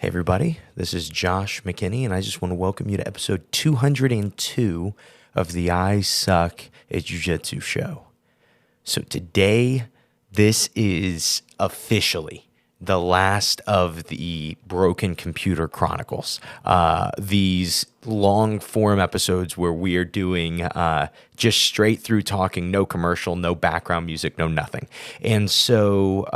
Hey, everybody, this is Josh McKinney, and I just want to welcome you to episode 202 of the I Suck at Jiu-Jitsu show. So today, this is officially the last of the Broken Computer Chronicles. These long form episodes where we are doing just straight through talking, no commercial, no background music, no nothing. And so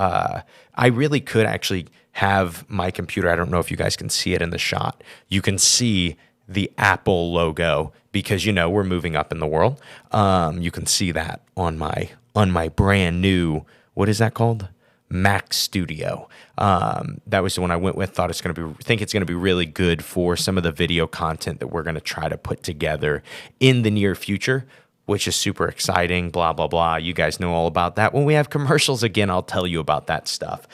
I really could actually have my computer. I don't know if you guys can see it in the shot. You can see the Apple logo because, we're moving up in the world. You can see that on my brand new, what is that called? Mac Studio. That was the one I went with. Think it's going to be really good for some of the video content that we're going to try to put together in the near future, which is super exciting, blah, blah, blah. You guys know all about that. When we have commercials again, I'll tell you about that stuff.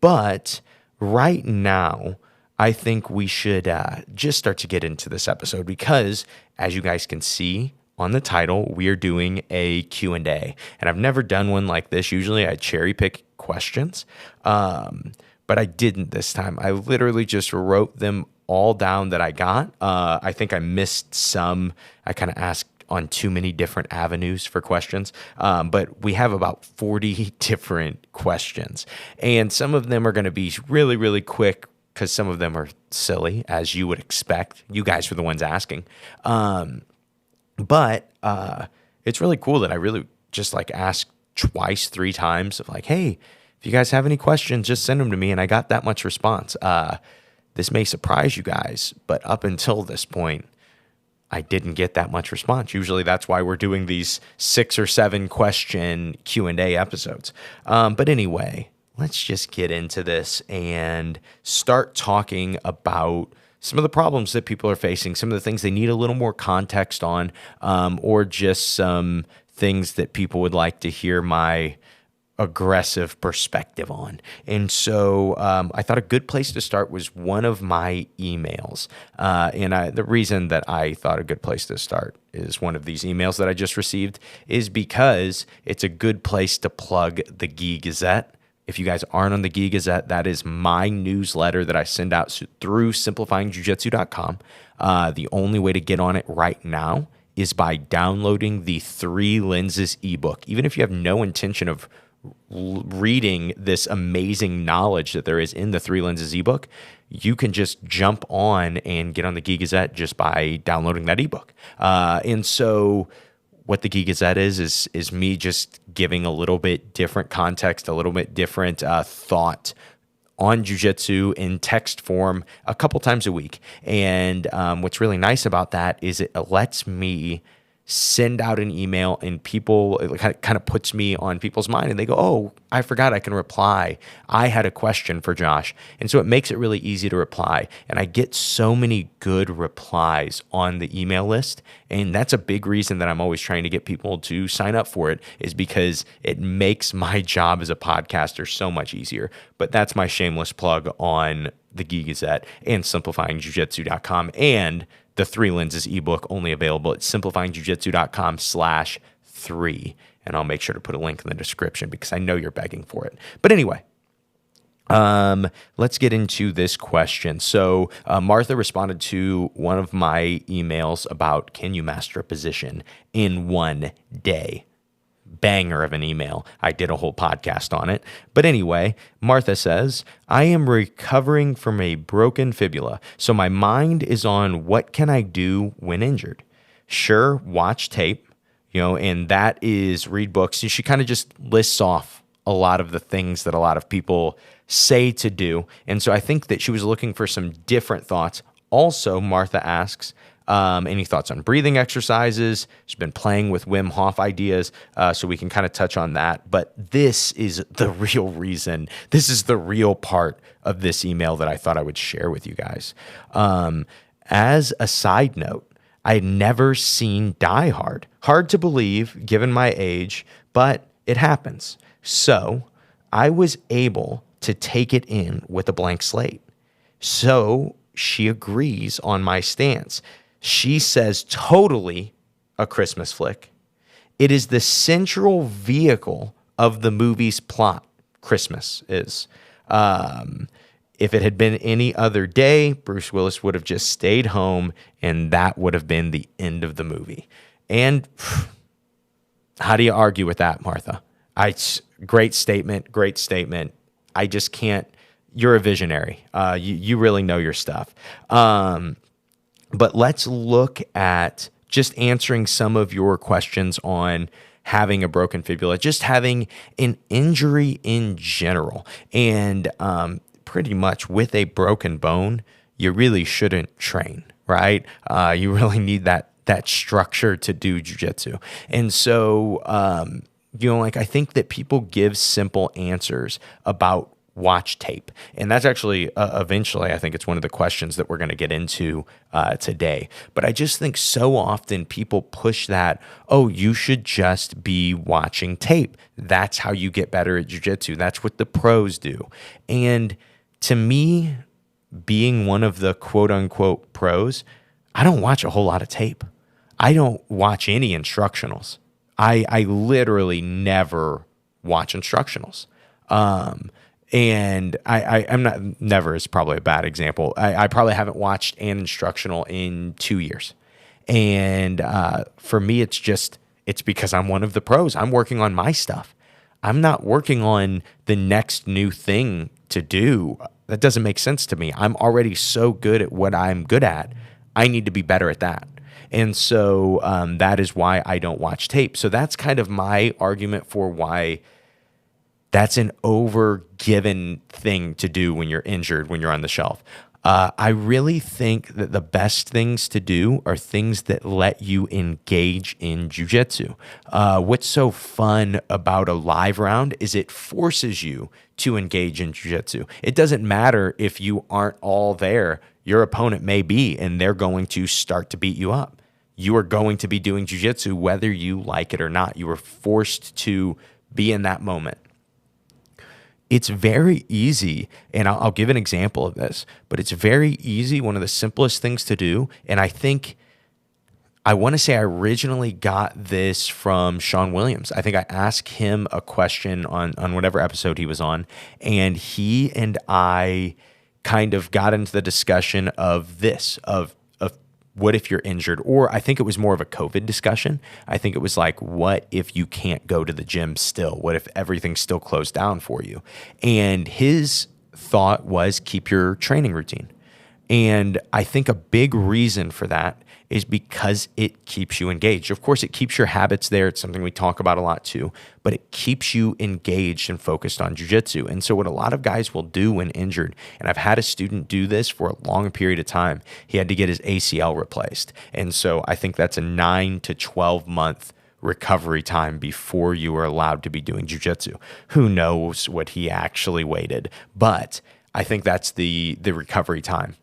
But right now, I think we should just start to get into this episode because, as you guys can see on the title, we are doing a Q&A. And I've never done one like this. Usually I cherry pick questions, but I didn't this time. I literally just wrote them all down that I got. I think I missed some. I kind of asked on too many different avenues for questions. But we have about 40 different questions. And some of them are going to be really, really quick because some of them are silly, as you would expect. You guys were the ones asking. But it's really cool that I really just asked twice, 3 times of hey, if you guys have any questions, just send them to me. And I got that much response. This may surprise you guys, but up until this point, I didn't get that much response. Usually that's why we're doing these 6 or 7 question Q&A episodes. But anyway, let's just get into this and start talking about some of the problems that people are facing, some of the things they need a little more context on, or just some things that people would like to hear my aggressive perspective on. And so I thought a good place to start was one of my emails. The reason that I thought a good place to start is one of these emails that I just received is because it's a good place to plug the Gi Gazette. If you guys aren't on the Gi Gazette, that is my newsletter that I send out through simplifyingjujitsu.com. The only way to get on it right now is by downloading the 3 Lenses ebook. Even if you have no intention of reading this amazing knowledge that there is in the 3 Lenses ebook, you can just jump on and get on the Gi Gazette just by downloading that ebook. And so what the Gi Gazette is me just giving a little bit different context, a little bit different thought on jiu-jitsu in text form a couple times a week. And what's really nice about that is it lets me send out an email and it kind of puts me on people's mind and they go, oh, I forgot I can reply. I had a question for Josh. And so it makes it really easy to reply. And I get so many good replies on the email list. And that's a big reason that I'm always trying to get people to sign up for it is because it makes my job as a podcaster so much easier. But that's my shameless plug on the Gi Gazette and simplifyingjujitsu.com and the 3 Lenses ebook, only available at simplifyingjujitsu.com/3. And I'll make sure to put a link in the description because I know you're begging for it. But anyway, let's get into this question. So Martha responded to one of my emails about can you master a position in 1 day? Banger of an email. I did a whole podcast on it. But anyway, Martha says, I am recovering from a broken fibula, so my mind is on what can I do when injured? Sure, watch tape, and that is read books. And she kind of just lists off a lot of the things that a lot of people say to do. And so I think that she was looking for some different thoughts. Also, Martha asks, any thoughts on breathing exercises? She's been playing with Wim Hof ideas, so we can kind of touch on that. But this is the real reason. This is the real part of this email that I thought I would share with you guys. As a side note, I had never seen Die Hard. Hard to believe, given my age, but it happens. So I was able to take it in with a blank slate. So she agrees on my stance. She says totally a Christmas flick. It is the central vehicle of the movie's plot. Christmas is. If it had been any other day, Bruce Willis would have just stayed home, and that would have been the end of the movie. And how do you argue with that, Martha? Great statement, great statement. I just can't. You're a visionary. You really know your stuff. But let's look at just answering some of your questions on having a broken fibula, just having an injury in general. And pretty much with a broken bone, you really shouldn't train, right? You really need that structure to do jiu-jitsu. And so, I think that people give simple answers about watch tape. And that's actually eventually, I think it's one of the questions that we're going to get into today. But I just think so often people push that, oh, you should just be watching tape. That's how you get better at jiu-jitsu. That's what the pros do. And to me, being one of the quote unquote pros, I don't watch a whole lot of tape. I don't watch any instructionals. I literally never watch instructionals. And I'm not, never is probably a bad example. I probably haven't watched an instructional in 2 years. And for me, it's because I'm one of the pros. I'm working on my stuff. I'm not working on the next new thing to do. That doesn't make sense to me. I'm already so good at what I'm good at. I need to be better at that. And so that is why I don't watch tape. So that's kind of my argument for why that's an overgiven thing to do when you're injured, when you're on the shelf. I really think that the best things to do are things that let you engage in jiu-jitsu. What's so fun about a live round is it forces you to engage in jiu-jitsu. It doesn't matter if you aren't all there. Your opponent may be, and they're going to start to beat you up. You are going to be doing jiu-jitsu whether you like it or not. You are forced to be in that moment. It's very easy, and I'll give an example of this, but it's very easy, one of the simplest things to do, and I want to say I originally got this from Sean Williams. I think I asked him a question on whatever episode he was on, and he and I kind of got into the discussion of this, of what if you're injured? Or I think it was more of a COVID discussion. I think it was like, what if you can't go to the gym still? What if everything's still closed down for you? And his thought was keep your training routine. And I think a big reason for that is because it keeps you engaged. Of course, it keeps your habits there. It's something we talk about a lot too, but it keeps you engaged and focused on jiu-jitsu. And so what a lot of guys will do when injured, and I've had a student do this for a long period of time, he had to get his ACL replaced. And so I think that's a 9 to 12 month recovery time before you are allowed to be doing jiu-jitsu. Who knows what he actually waited, but I think that's the recovery time.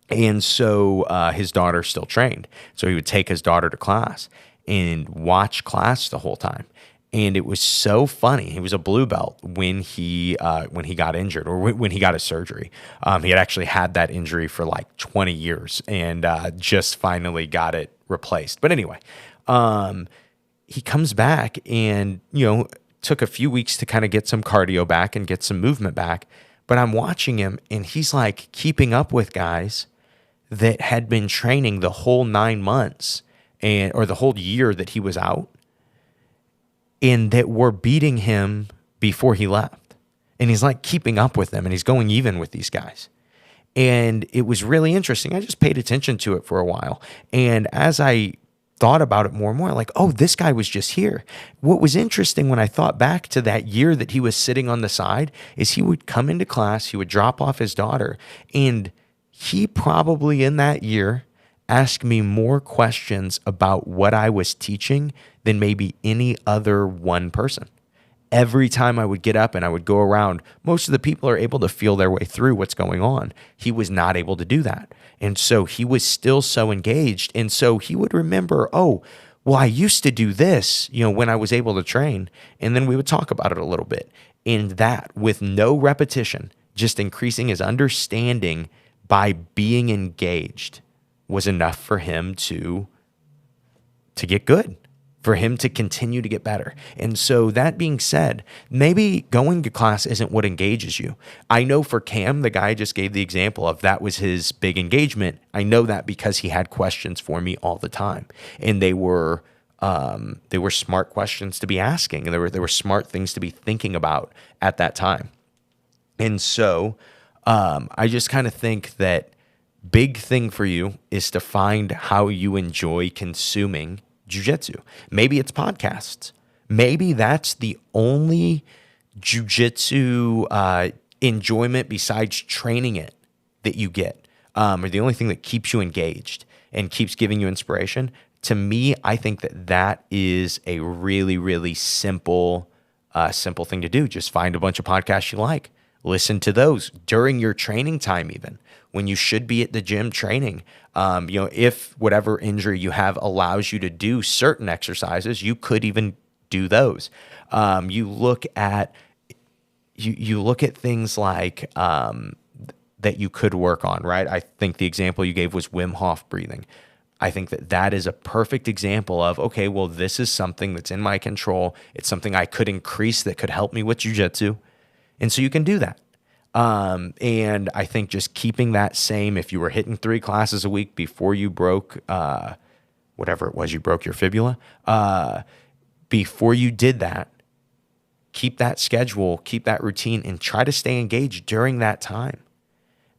And so his daughter still trained. So he would take his daughter to class and watch class the whole time. And it was so funny. He was a blue belt when he got injured, or when he got his surgery. He had actually had that injury for like 20 years and just finally got it replaced. But anyway, he comes back and, took a few weeks to kind of get some cardio back and get some movement back. But I'm watching him and he's like keeping up with guys that had been training the whole 9 months or the whole year that he was out, and that were beating him before he left. And he's like keeping up with them and he's going even with these guys. And it was really interesting. I just paid attention to it for a while. And as I thought about it more and more, like, oh, this guy was just here. What was interesting when I thought back to that year that he was sitting on the side is he would come into class, he would drop off his daughter, and he probably in that year asked me more questions about what I was teaching than maybe any other one person. Every time I would get up and I would go around, most of the people are able to feel their way through what's going on. He was not able to do that. And so he was still so engaged. And so he would remember, oh, well, I used to do this, when I was able to train. And then we would talk about it a little bit. And that, with no repetition, just increasing his understanding by being engaged, was enough for him to get good. for him to continue to get better. And so that being said, maybe going to class isn't what engages you. I know for Cam, the guy I just gave the example of, that was his big engagement. I know that because he had questions for me all the time, and they were smart questions to be asking, and they were smart things to be thinking about at that time. And so I just kind of think that big thing for you is to find how you enjoy consuming jiu-jitsu. Maybe it's podcasts. Maybe that's the only jiu-jitsu enjoyment besides training it that you get, or the only thing that keeps you engaged and keeps giving you inspiration. To me, I think that is a really, really simple thing to do. Just find a bunch of podcasts you like. Listen to those during your training time, even when you should be at the gym training. If whatever injury you have allows you to do certain exercises, you could even do those. You look at things like that you could work on, right? I think the example you gave was Wim Hof breathing. I think that is a perfect example of, okay, well, this is something that's in my control. It's something I could increase that could help me with jiu-jitsu. And so you can do that. And I think just keeping that same, if you were hitting 3 classes a week before you broke, whatever it was, you broke your fibula, before you did that, keep that schedule, keep that routine, and try to stay engaged during that time.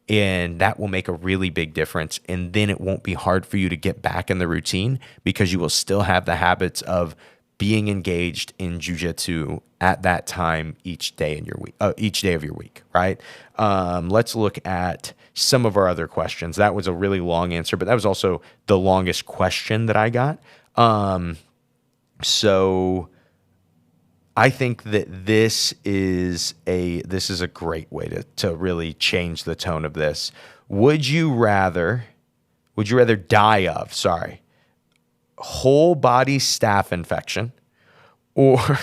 And that will make a really big difference. And then it won't be hard for you to get back in the routine, because you will still have the habits of being engaged in jiu-jitsu at that time each day in your week, each day of your week, right? Let's look at some of our other questions. That was a really long answer, but that was also the longest question that I got. So I think that this is a great way to really change the tone of this. Would you rather die of, whole body staph infection, or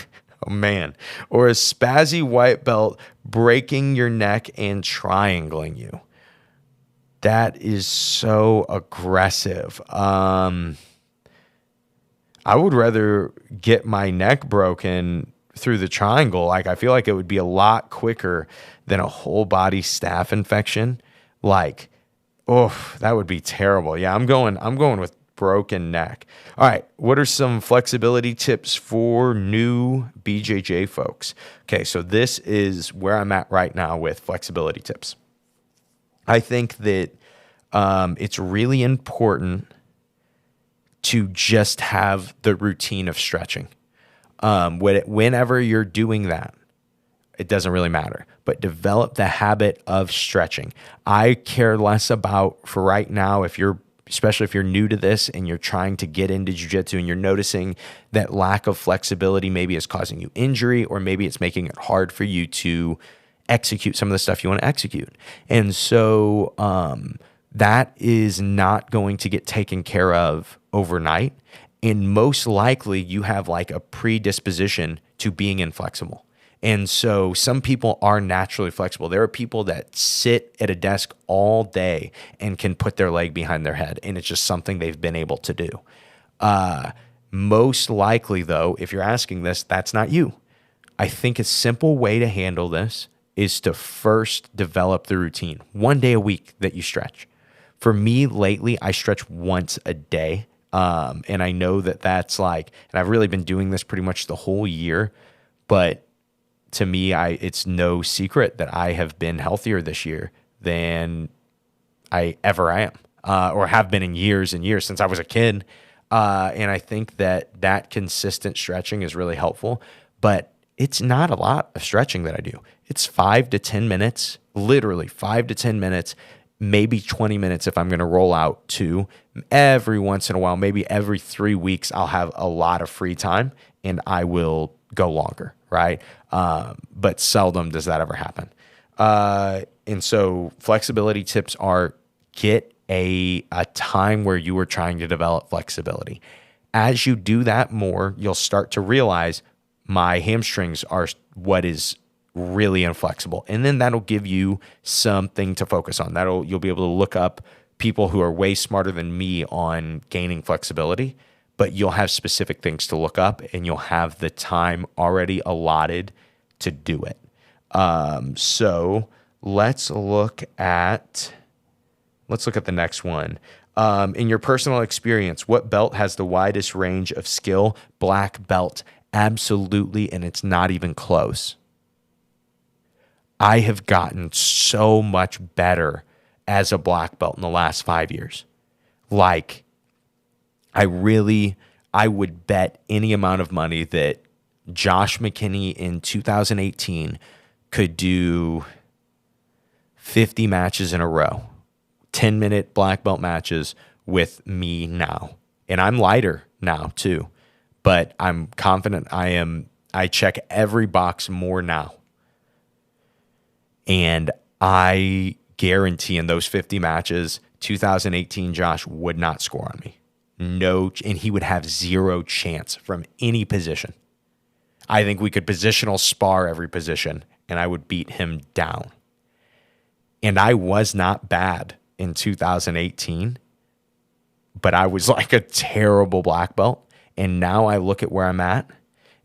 or a spazzy white belt breaking your neck and triangling you? That is so aggressive. I would rather get my neck broken through the triangle. Like, I feel like it would be a lot quicker than a whole body staph infection. Like, that would be terrible. Yeah, I'm going with broken neck. All right, what are some flexibility tips for new BJJ folks? Okay, so this is where I'm at right now with flexibility tips. I think that it's really important to just have the routine of stretching. Whenever you're doing that, it doesn't really matter, but develop the habit of stretching. I care less about, for right now, especially if you're new to this and you're trying to get into jiu-jitsu and you're noticing that lack of flexibility maybe is causing you injury, or maybe it's making it hard for you to execute some of the stuff you want to execute. And so that is not going to get taken care of overnight. And most likely you have like a predisposition to being inflexible. And so some people are naturally flexible. There are people that sit at a desk all day and can put their leg behind their head, and it's just something they've been able to do. Most likely, though, if you're asking this, that's not you. I think a simple way to handle this is to first develop the routine. 1 day a week that you stretch. For me, lately, I stretch once a day. And I know that's like, and I've really been doing this pretty much the whole year, but to me, it's no secret that I have been healthier this year than I ever am, or have been in years and years since I was a kid. And I think that consistent stretching is really helpful, but it's not a lot of stretching that I do. It's 5 to 10 minutes, literally 5 to 10 minutes, maybe 20 minutes if I'm going to roll out 2. Every once in a while, maybe every 3 weeks, I'll have a lot of free time and I will go longer, right? But seldom does that ever happen. And so flexibility tips are: get a time where you are trying to develop flexibility. As you do that more, you'll start to realize my hamstrings are what is really inflexible. And then that'll give you something to focus on. You'll be able to look up people who are way smarter than me on gaining flexibility. but you'll have specific things to look up and you'll have the time already allotted to do it. So let's look at the next one. In your personal experience, what belt has the widest range of skill? Black belt. Absolutely, and it's not even close. I have gotten so much better as a black belt in the last 5 years. Like, I would bet any amount of money that Josh McKinney in 2018 could do 50 matches in a row, 10-minute black belt matches with me now. And I'm lighter now too, but I'm confident I check every box more now. And I guarantee in those 50 matches, 2018 Josh would not score on me. No, and he would have zero chance from any position. I think we could positional spar every position, and I would beat him down. And I was not bad in 2018, but I was like a terrible black belt. And now I look at where I'm at,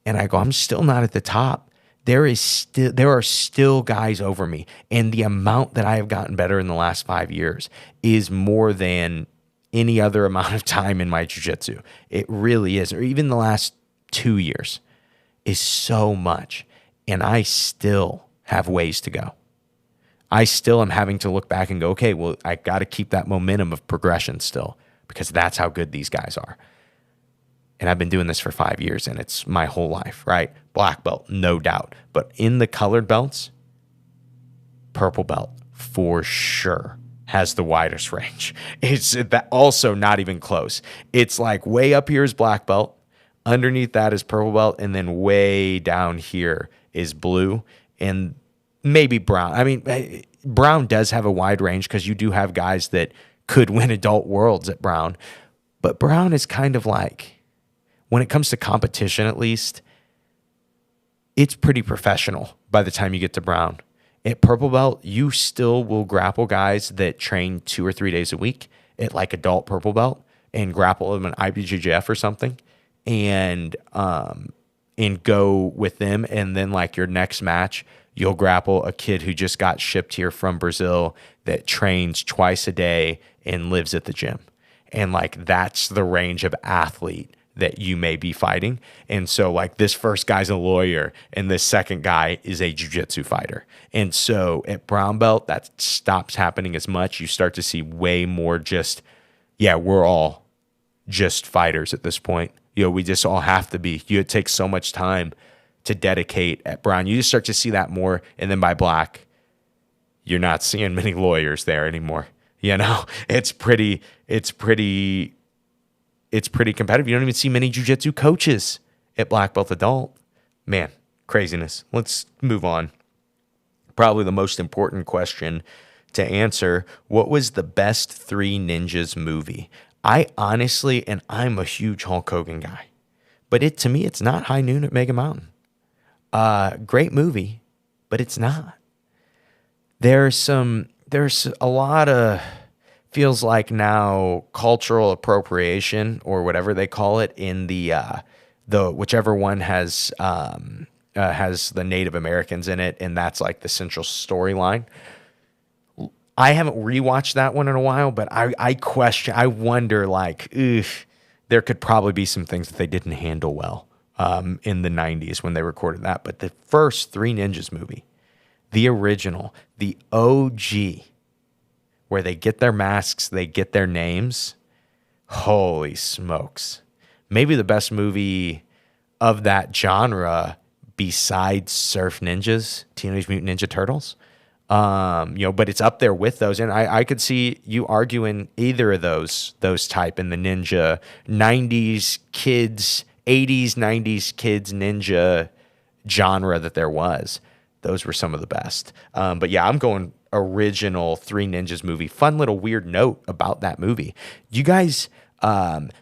and I go, I'm still not at the top. There are still guys over me, and the amount that I have gotten better in the last 5 years is more than any other amount of time in my jiu-jitsu. It really is. Or even the last 2 years is so much, and I still have ways to go. I still am having to look back and go, okay, well, I got to keep that momentum of progression still, because that's how good these guys are. And I've been doing this for 5 years, and it's my whole life, right? Black belt, no doubt. But in the colored belts, purple belt for sure has the widest range. It's that also not even close. It's like way up here is black belt, underneath that is purple belt, and then way down here is blue and maybe brown. I mean, brown does have a wide range because you do have guys that could win adult worlds at brown. But brown is kind of like, when it comes to competition at least, it's pretty professional by the time you get to brown. At purple belt, you still will grapple guys that train 2 or 3 days a week at like adult purple belt and grapple them in IBJJF or something and go with them. And then like your next match, you'll grapple a kid who just got shipped here from Brazil that trains twice a day and lives at the gym. And like, that's the range of athlete that you may be fighting. And so like this first guy's a lawyer and this second guy is a jiu-jitsu fighter. And so at brown belt, that stops happening as much. You start to see way more just, yeah, we're all just fighters at this point. You know, we just all have to be. It takes so much time to dedicate at brown. You just start to see that more. And then by black, you're not seeing many lawyers there anymore. You know, it's pretty competitive. You don't even see many jiu-jitsu coaches at black belt adult. Man, craziness. Let's move on. Probably the most important question to answer. What was the best Three Ninjas movie? I honestly, and I'm a huge Hulk Hogan guy, but to me, it's not High Noon at Mega Mountain. Great movie, but it's not. There's a lot of, feels like now cultural appropriation or whatever they call it in the whichever one has the Native Americans in it, and that's like the central storyline. I haven't rewatched that one in a while, but I wonder like, there could probably be some things that they didn't handle well in the 90s when they recorded that. But the first Three Ninjas movie, the original, the OG, where they get their masks, they get their names. Holy smokes. Maybe the best movie of that genre besides Surf Ninjas, Teenage Mutant Ninja Turtles. But it's up there with those. And I could see you arguing either of those type in the ninja 90s kids, 80s, 90s kids ninja genre that there was. Those were some of the best. But yeah, I'm going original Three Ninjas movie. Fun little weird note about that movie. You guys,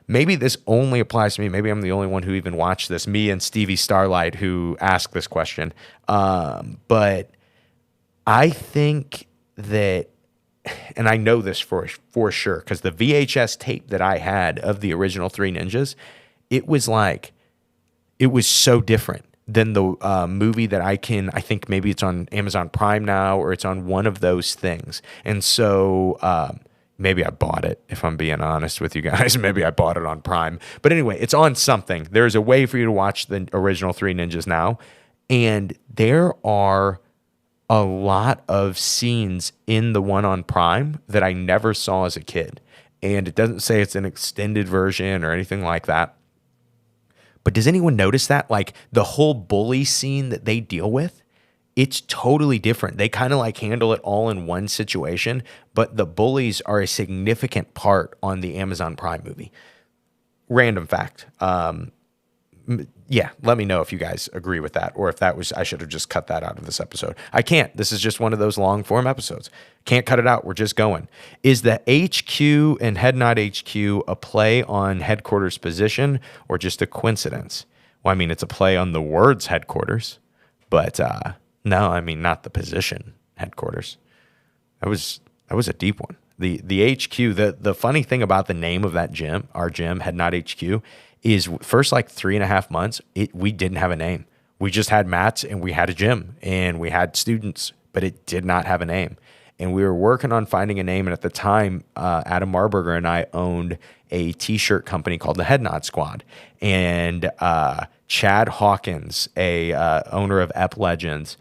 maybe this only applies to me. Maybe I'm the only one who even watched this. Me and Stevie Starlight who asked this question. But I think that, and I know this for sure, because the VHS tape that I had of the original Three Ninjas it was like, it was so different than the movie that I think maybe it's on Amazon Prime now, or it's on one of those things. And so maybe I bought it, if I'm being honest with you guys. Maybe I bought it on Prime. But anyway, it's on something. There's a way for you to watch the original Three Ninjas now. And there are a lot of scenes in the one on Prime that I never saw as a kid. And it doesn't say it's an extended version or anything like that. But does anyone notice that? Like the whole bully scene that they deal with, it's totally different. They kind of like handle it all in one situation, but the bullies are a significant part on the Amazon Prime movie. Random fact. Yeah, let me know if you guys agree with that, or if I should have just cut that out of this episode. I can't. This is just one of those long form episodes. Can't cut it out. We're just going. Is the HQ and Head Nod HQ a play on headquarters position or just a coincidence? Well, I mean, it's a play on the words headquarters, but no, I mean, not the position headquarters. That was a deep one. The HQ, the funny thing about the name of that gym, our gym, Head Nod HQ, is first like 3.5 months, we didn't have a name. We just had mats and we had a gym and we had students, but it did not have a name. And we were working on finding a name. And at the time, Adam Marburger and I owned a t-shirt company called the Head Nod Squad. And Chad Hawkins, a owner of Ep Legends,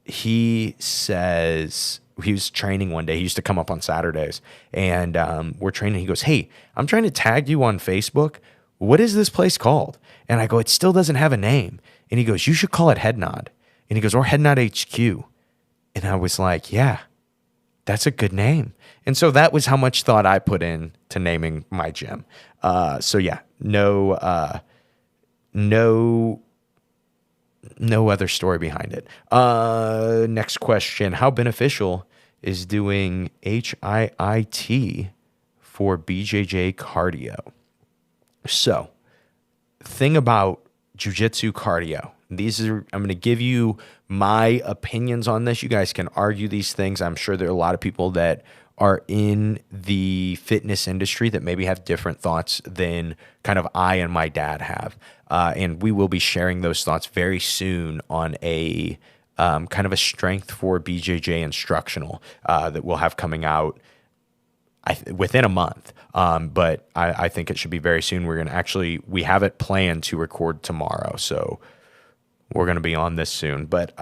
he says, he was training one day. He used to come up on Saturdays, and we're training. He goes, "Hey, I'm trying to tag you on Facebook. What is this place called?" And I go, "It still doesn't have a name." And he goes, "You should call it Head Nod." And he goes, "Or Head Nod HQ." And I was like, "Yeah, that's a good name." And so that was how much thought I put in to naming my gym. So yeah, no other story behind it. Next question. How beneficial is doing HIIT for BJJ cardio? So, thing about jiu-jitsu cardio. I'm going to give you my opinions on this. You guys can argue these things. I'm sure there are a lot of people that are in the fitness industry that maybe have different thoughts than kind of I and my dad have. And we will be sharing those thoughts very soon on a kind of a strength for BJJ instructional that we'll have coming out within a month. But I think it should be very soon. We have it planned to record tomorrow. So we're going to be on this soon. But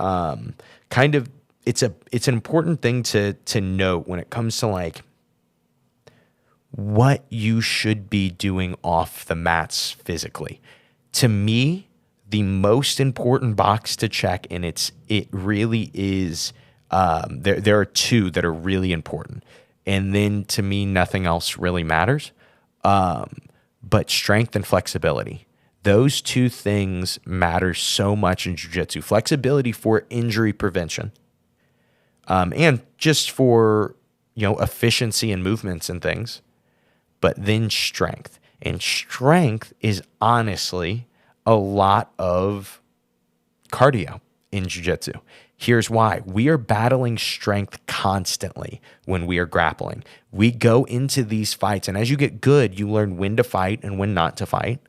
kind of, it's an important thing to note when it comes to like what you should be doing off the mats physically. To me, the most important box to check, and it really is, there are two that are really important. And then to me, nothing else really matters. But strength and flexibility. Those two things matter so much in jiu-jitsu. Flexibility for injury prevention. And just for, efficiency and movements and things, but then strength. And strength is honestly a lot of cardio in jiu-jitsu. Here's why. We are battling strength constantly when we are grappling. We go into these fights, and as you get good, you learn when to fight and when not to fight.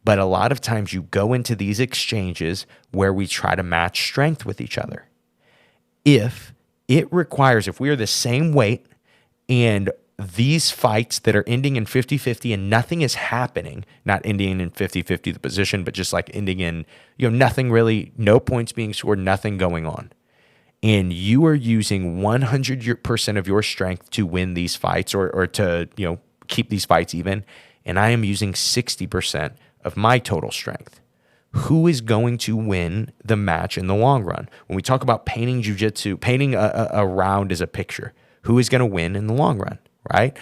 But a lot of times you go into these exchanges where we try to match strength with each other. If we are the same weight and these fights that are ending in 50-50 and nothing is happening, not ending in 50-50 the position, but just like ending in, nothing really, no points being scored, nothing going on. And you are using 100% of your strength to win these fights or to, keep these fights even. And I am using 60% of my total strength. Who is going to win the match in the long run? When we talk about painting jiu-jitsu, painting a round as a picture, who is going to win in the long run, right?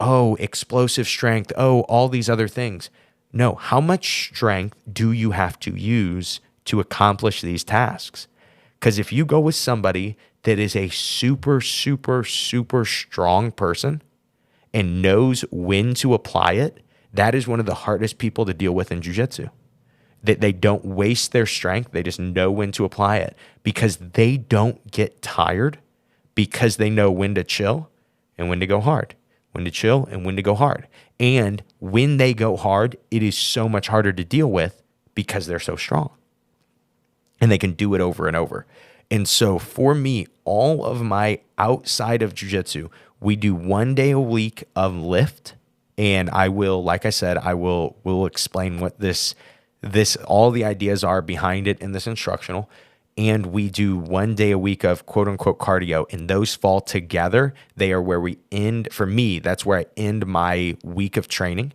Oh, explosive strength. Oh, all these other things. No, how much strength do you have to use to accomplish these tasks? Because if you go with somebody that is a super, super, super strong person and knows when to apply it, that is one of the hardest people to deal with in jiu-jitsu. They don't waste their strength. They just know when to apply it because they don't get tired because they know when to chill and when to go hard. when to chill, and when to go hard. And when they go hard, it is so much harder to deal with because they're so strong and they can do it over and over. And so for me, all of my outside of jiu-jitsu, we do 1 day a week of lift. And I will, like I said, will explain what this all the ideas are behind it in this instructional. And we do 1 day a week of quote unquote cardio, and those fall together. They are where we end. For me, that's where I end my week of training,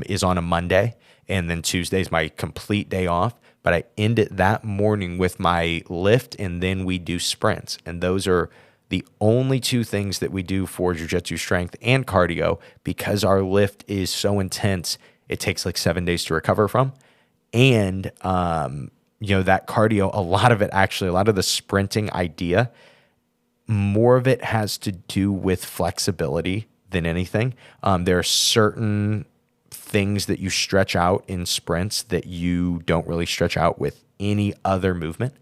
is on a Monday, and then Tuesday is my complete day off. But I end it that morning with my lift, and then we do sprints. And those are the only two things that we do for jiu-jitsu strength and cardio, because our lift is so intense. It takes like 7 days to recover from. And, that cardio, a lot of the sprinting idea, more of it has to do with flexibility than anything. There are certain things that you stretch out in sprints that you don't really stretch out with any other movement.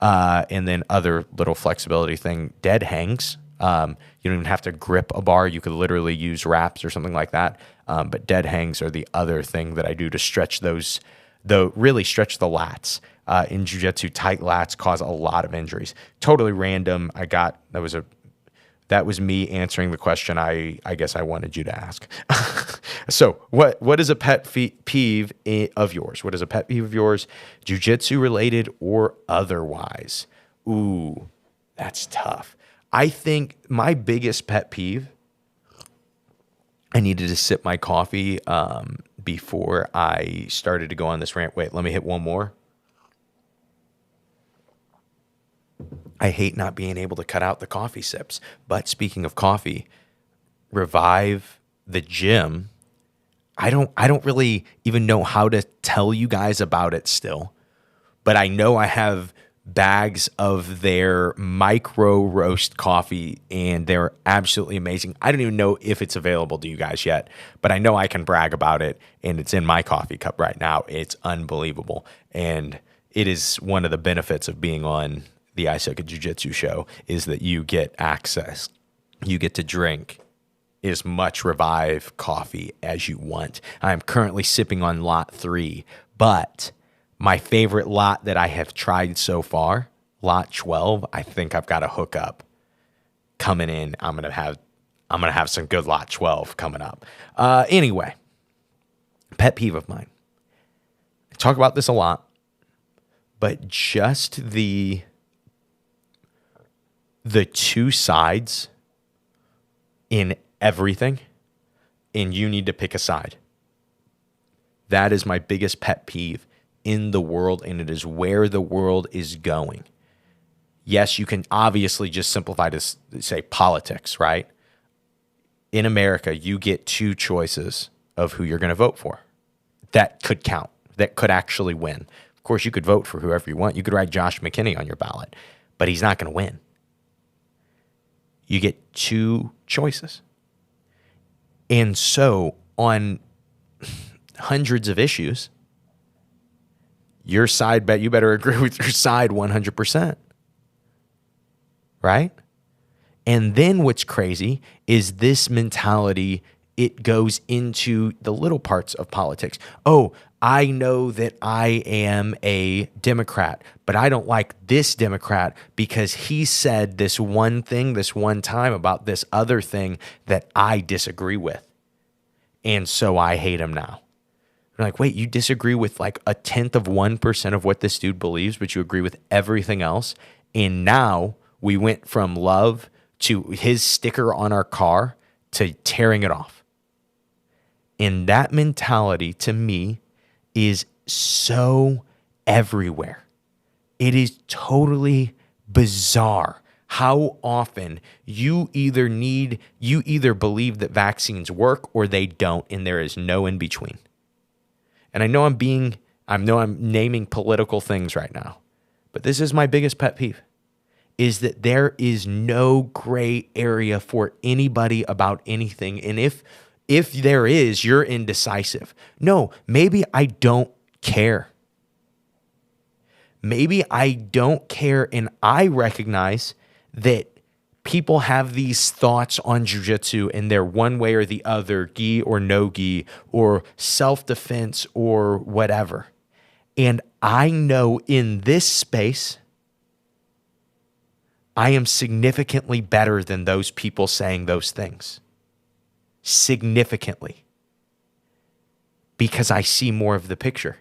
And then other little flexibility thing, dead hangs. You don't even have to grip a bar. You could literally use wraps or something like that. But dead hangs are the other thing that I do to stretch really stretch the lats. In jiu-jitsu, tight lats cause a lot of injuries. Totally random. That was me answering the question I guess I wanted you to ask. So what is a pet peeve of yours? What is a pet peeve of yours, jiu-jitsu related or otherwise? Ooh, that's tough. I think my biggest pet peeve, I needed to sip my coffee before I started to go on this rant. Wait, let me hit one more. I hate not being able to cut out the coffee sips. But speaking of coffee, Revive the gym, I don't really even know how to tell you guys about it still. But I know I have bags of their micro roast coffee, and they're absolutely amazing. I don't even know if it's available to you guys yet, but I know I can brag about it, and it's in my coffee cup right now. It's unbelievable. And it is one of the benefits of being on the Isaka Jiu-Jitsu show, is that you get access. You get to drink as much Revive coffee as you want. I'm currently sipping on lot 3, but my favorite lot that I have tried so far, lot 12, I think I've got a hookup coming in. I'm gonna have some good lot 12 coming up. Anyway, pet peeve of mine. I talk about this a lot, but just the two sides in everything, and you need to pick a side. That is my biggest pet peeve in the world, and it is where the world is going. Yes, you can obviously just simplify to say politics, right? In America, you get two choices of who you're going to vote for. That could count. That could actually win. Of course, you could vote for whoever you want. You could write Josh McKinney on your ballot, but he's not going to win. You get two choices. And so on hundreds of issues, your side you better agree with your side 100%. Right? And then what's crazy is this mentality, it goes into the little parts of politics. Oh, I know that I am a Democrat, but I don't like this Democrat because he said this one thing this one time about this other thing that I disagree with. And so I hate him now. You're like, wait, you disagree with like 0.1% of what this dude believes, but you agree with everything else. And now we went from love to his sticker on our car to tearing it off. And that mentality to me is so everywhere. It is totally bizarre how often you either believe that vaccines work or they don't, and there is no in between. And I know I'm naming political things right now, but this is my biggest pet peeve, is that there is no gray area for anybody about anything. And if there is, you're indecisive. No, maybe I don't care. Maybe I don't care, and I recognize that people have these thoughts on jiu-jitsu and they're one way or the other, gi or no gi, or self-defense or whatever. And I know in this space, I am significantly better than those people saying those things. Significantly. Because I see more of the picture.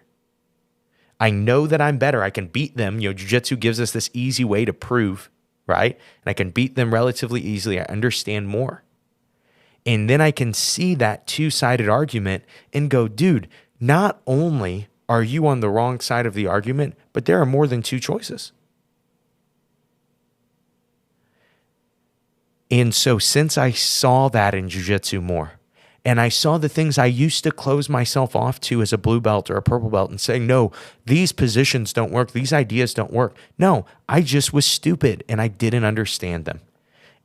I know that I'm better. I can beat them. Jiu-jitsu gives us this easy way to prove, right? And I can beat them relatively easily. I understand more. And then I can see that two-sided argument and go, dude, not only are you on the wrong side of the argument, but there are more than two choices. And so since I saw that in jiu-jitsu more, and I saw the things I used to close myself off to as a blue belt or a purple belt and saying, no, these positions don't work. These ideas don't work. No, I just was stupid and I didn't understand them.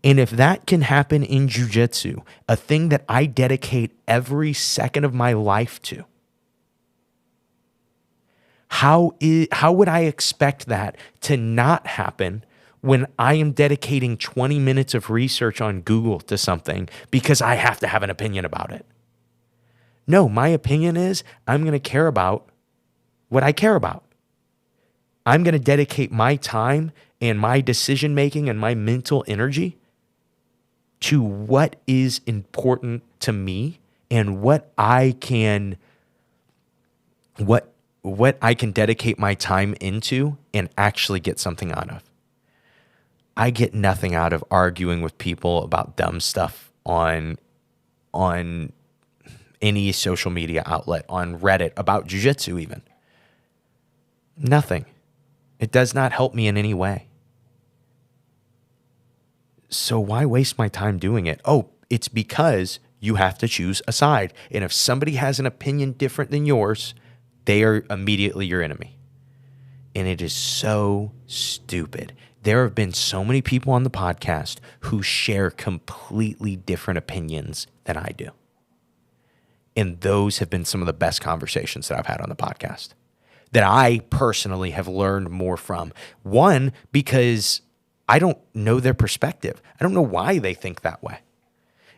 And if that can happen in jiu-jitsu, a thing that I dedicate every second of my life to, how would I expect that to not happen when I am dedicating 20 minutes of research on Google to something because I have to have an opinion about it? No, my opinion is I'm going to care about what I care about. I'm going to dedicate my time and my decision making and my mental energy to what is important to me and what I can dedicate my time into and actually get something out of. I get nothing out of arguing with people about dumb stuff on any social media outlet, on Reddit, about jiu-jitsu even. Nothing. It does not help me in any way. So why waste my time doing it? Oh, it's because you have to choose a side. And if somebody has an opinion different than yours, they are immediately your enemy. And it is so stupid. There have been so many people on the podcast who share completely different opinions than I do. And those have been some of the best conversations that I've had on the podcast that I personally have learned more from. One, because I don't know their perspective. I don't know why they think that way.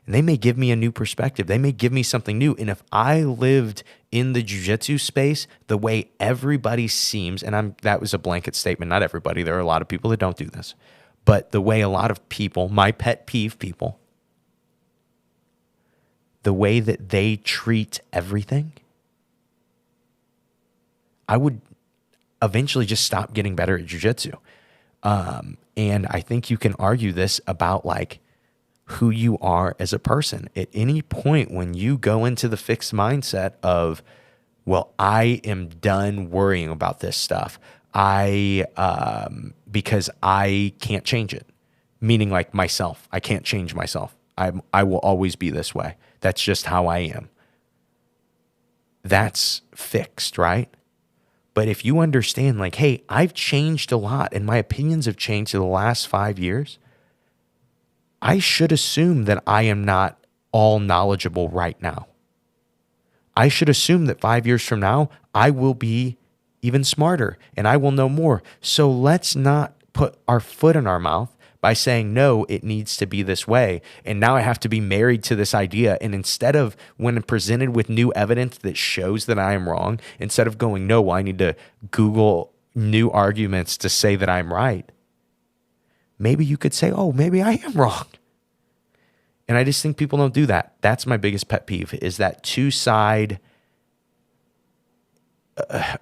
And they may give me a new perspective. They may give me something new. And if I lived in the jiu-jitsu space the way everybody seems, and that was a blanket statement, not everybody, there are a lot of people that don't do this, but the way a lot of people, my pet peeve people, the way that they treat everything, I would eventually just stop getting better at jiu-jitsu. And I think you can argue this about like who you are as a person. At any point when you go into the fixed mindset of, well, I am done worrying about this stuff, because I can't change it. Meaning like myself, I can't change myself. I will always be this way. That's just how I am. That's fixed, right? But if you understand like, hey, I've changed a lot and my opinions have changed in the last 5 years, I should assume that I am not all knowledgeable right now. I should assume that 5 years from now, I will be even smarter and I will know more. So let's not put our foot in our mouth by saying, no, it needs to be this way. And now I have to be married to this idea. And instead of, when presented with new evidence that shows that I am wrong, instead of going, no, I need to Google new arguments to say that I'm right, maybe you could say, oh, maybe I am wrong. And I just think people don't do that. That's my biggest pet peeve, is that two-side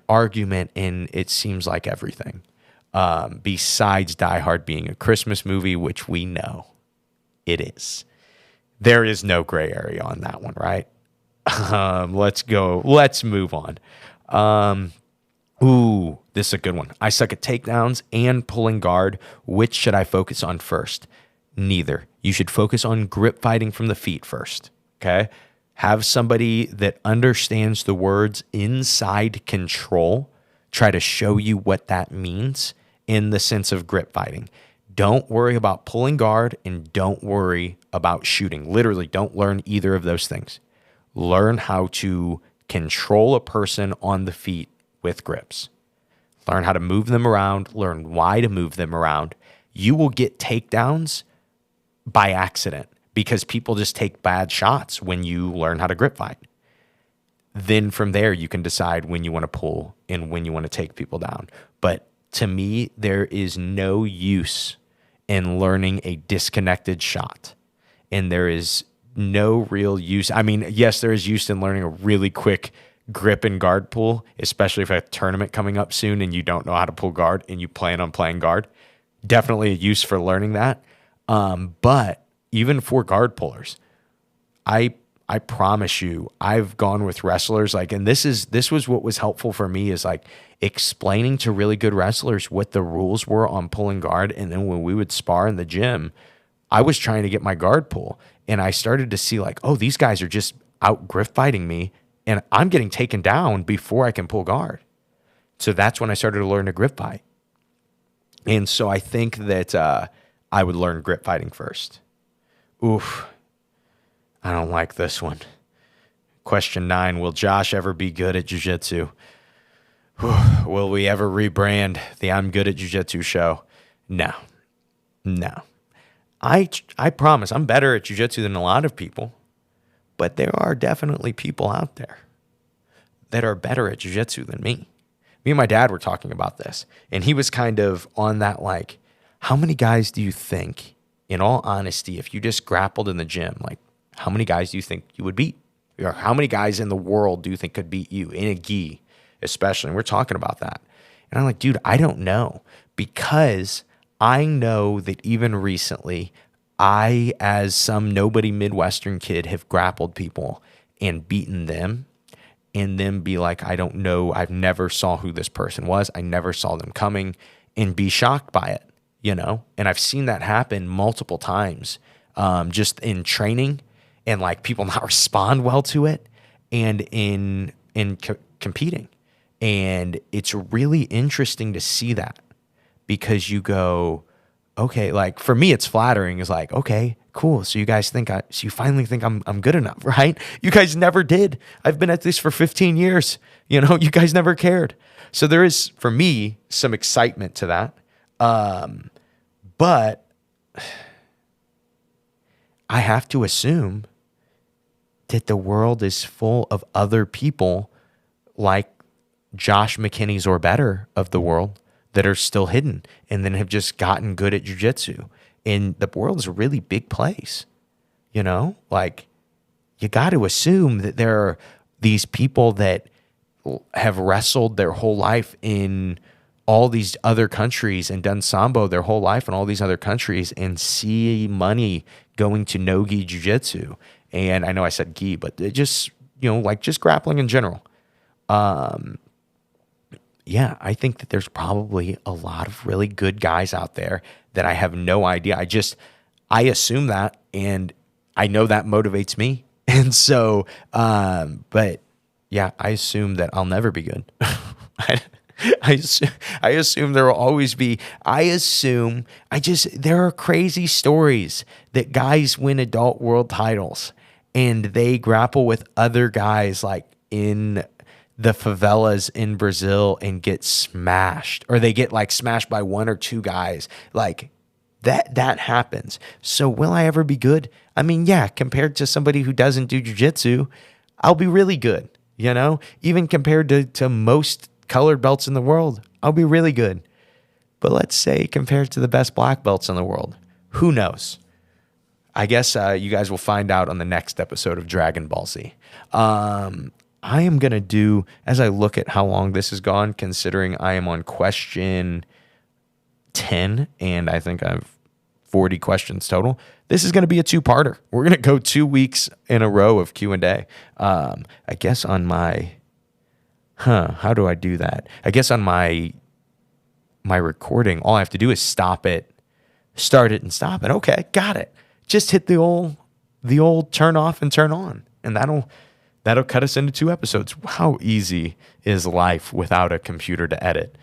argument in it seems like everything. Besides Die Hard being a Christmas movie, which we know it is. There is no gray area on that one, right? Let's go. Let's move on. This is a good one. I suck at takedowns and pulling guard. Which should I focus on first? Neither. You should focus on grip fighting from the feet first, okay? Have somebody that understands the words inside control try to show you what that means in the sense of grip fighting. Don't worry about pulling guard and don't worry about shooting. Literally, don't learn either of those things. Learn how to control a person on the feet with grips. Learn how to move them around. Learn why to move them around. You will get takedowns by accident because people just take bad shots when you learn how to grip fight. Then from there, you can decide when you want to pull and when you want to take people down. But to me, there is no use in learning a disconnected shot. And there is no real use. I mean, yes, there is use in learning a really quick grip and guard pull, especially if you have a tournament coming up soon and you don't know how to pull guard and you plan on playing guard. Definitely a use for learning that. But even for guard pullers, I promise you, I've gone with wrestlers like, and this was what was helpful for me is like explaining to really good wrestlers what the rules were on pulling guard. And then when we would spar in the gym, I was trying to get my guard pull and I started to see like, oh, these guys are just out grip fighting me and I'm getting taken down before I can pull guard. So that's when I started to learn to grip fight. And so I think that I would learn grip fighting first. Oof. I don't like this one. Question 9, will Josh ever be good at jiu-jitsu? Will we ever rebrand the I'm Good at Jiu-Jitsu show? No. I promise I'm better at jiu-jitsu than a lot of people, but there are definitely people out there that are better at jiu-jitsu than me. Me and my dad were talking about this, and he was kind of on that like, how many guys do you think, in all honesty, if you just grappled in the gym, like, how many guys do you think you would beat? Or how many guys in the world do you think could beat you in a gi, especially? And we're talking about that. And I'm like, dude, I don't know. Because I know that even recently, I, as some nobody Midwestern kid, have grappled people and beaten them and then be like, I don't know. I've never saw who this person was. I never saw them coming and be shocked by it, you know? And I've seen that happen multiple times just in training. And like people not respond well to it and in competing. And it's really interesting to see that because you go, okay, like for me, it's flattering. It's like, okay, cool. So you guys think so you finally think I'm good enough, right? You guys never did. I've been at this for 15 years. You know, you guys never cared. So there is, for me, some excitement to that. But I have to assume that the world is full of other people like Josh McKinney's or better of the world that are still hidden and then have just gotten good at jiu-jitsu. And the world is a really big place, you know? Like, you got to assume that there are these people that have wrestled their whole life in all these other countries and done Sambo their whole life in all these other countries and see money going to no-gi jiu-jitsu. And I know I said gi, but it just, you know, like just grappling in general. Yeah, I think that there's probably a lot of really good guys out there that I have no idea. I assume that, and I know that motivates me. And so, but yeah, I assume that I'll never be good. I assume there will always be. There are crazy stories that guys win adult world titles and they grapple with other guys like in the favelas in Brazil and get smashed, or they get like smashed by one or two guys. Like that happens. So will I ever be good? I mean, yeah, compared to somebody who doesn't do jiu-jitsu, I'll be really good, you know? Even compared to most colored belts in the world, I'll be really good. But let's say compared to the best black belts in the world, who knows? I guess you guys will find out on the next episode of Dragon Ball Z. I am going to do, as I look at how long this has gone, considering I am on question 10, and I think I have 40 questions total, this is going to be a two-parter. We're going to go 2 weeks in a row of Q&A. I guess on my... how do I do that? I guess on my recording, all I have to do is stop it, start it, and stop it. Okay, got it. Just hit the old turn off and turn on, and that'll cut us into 2 episodes. How easy is life without a computer to edit?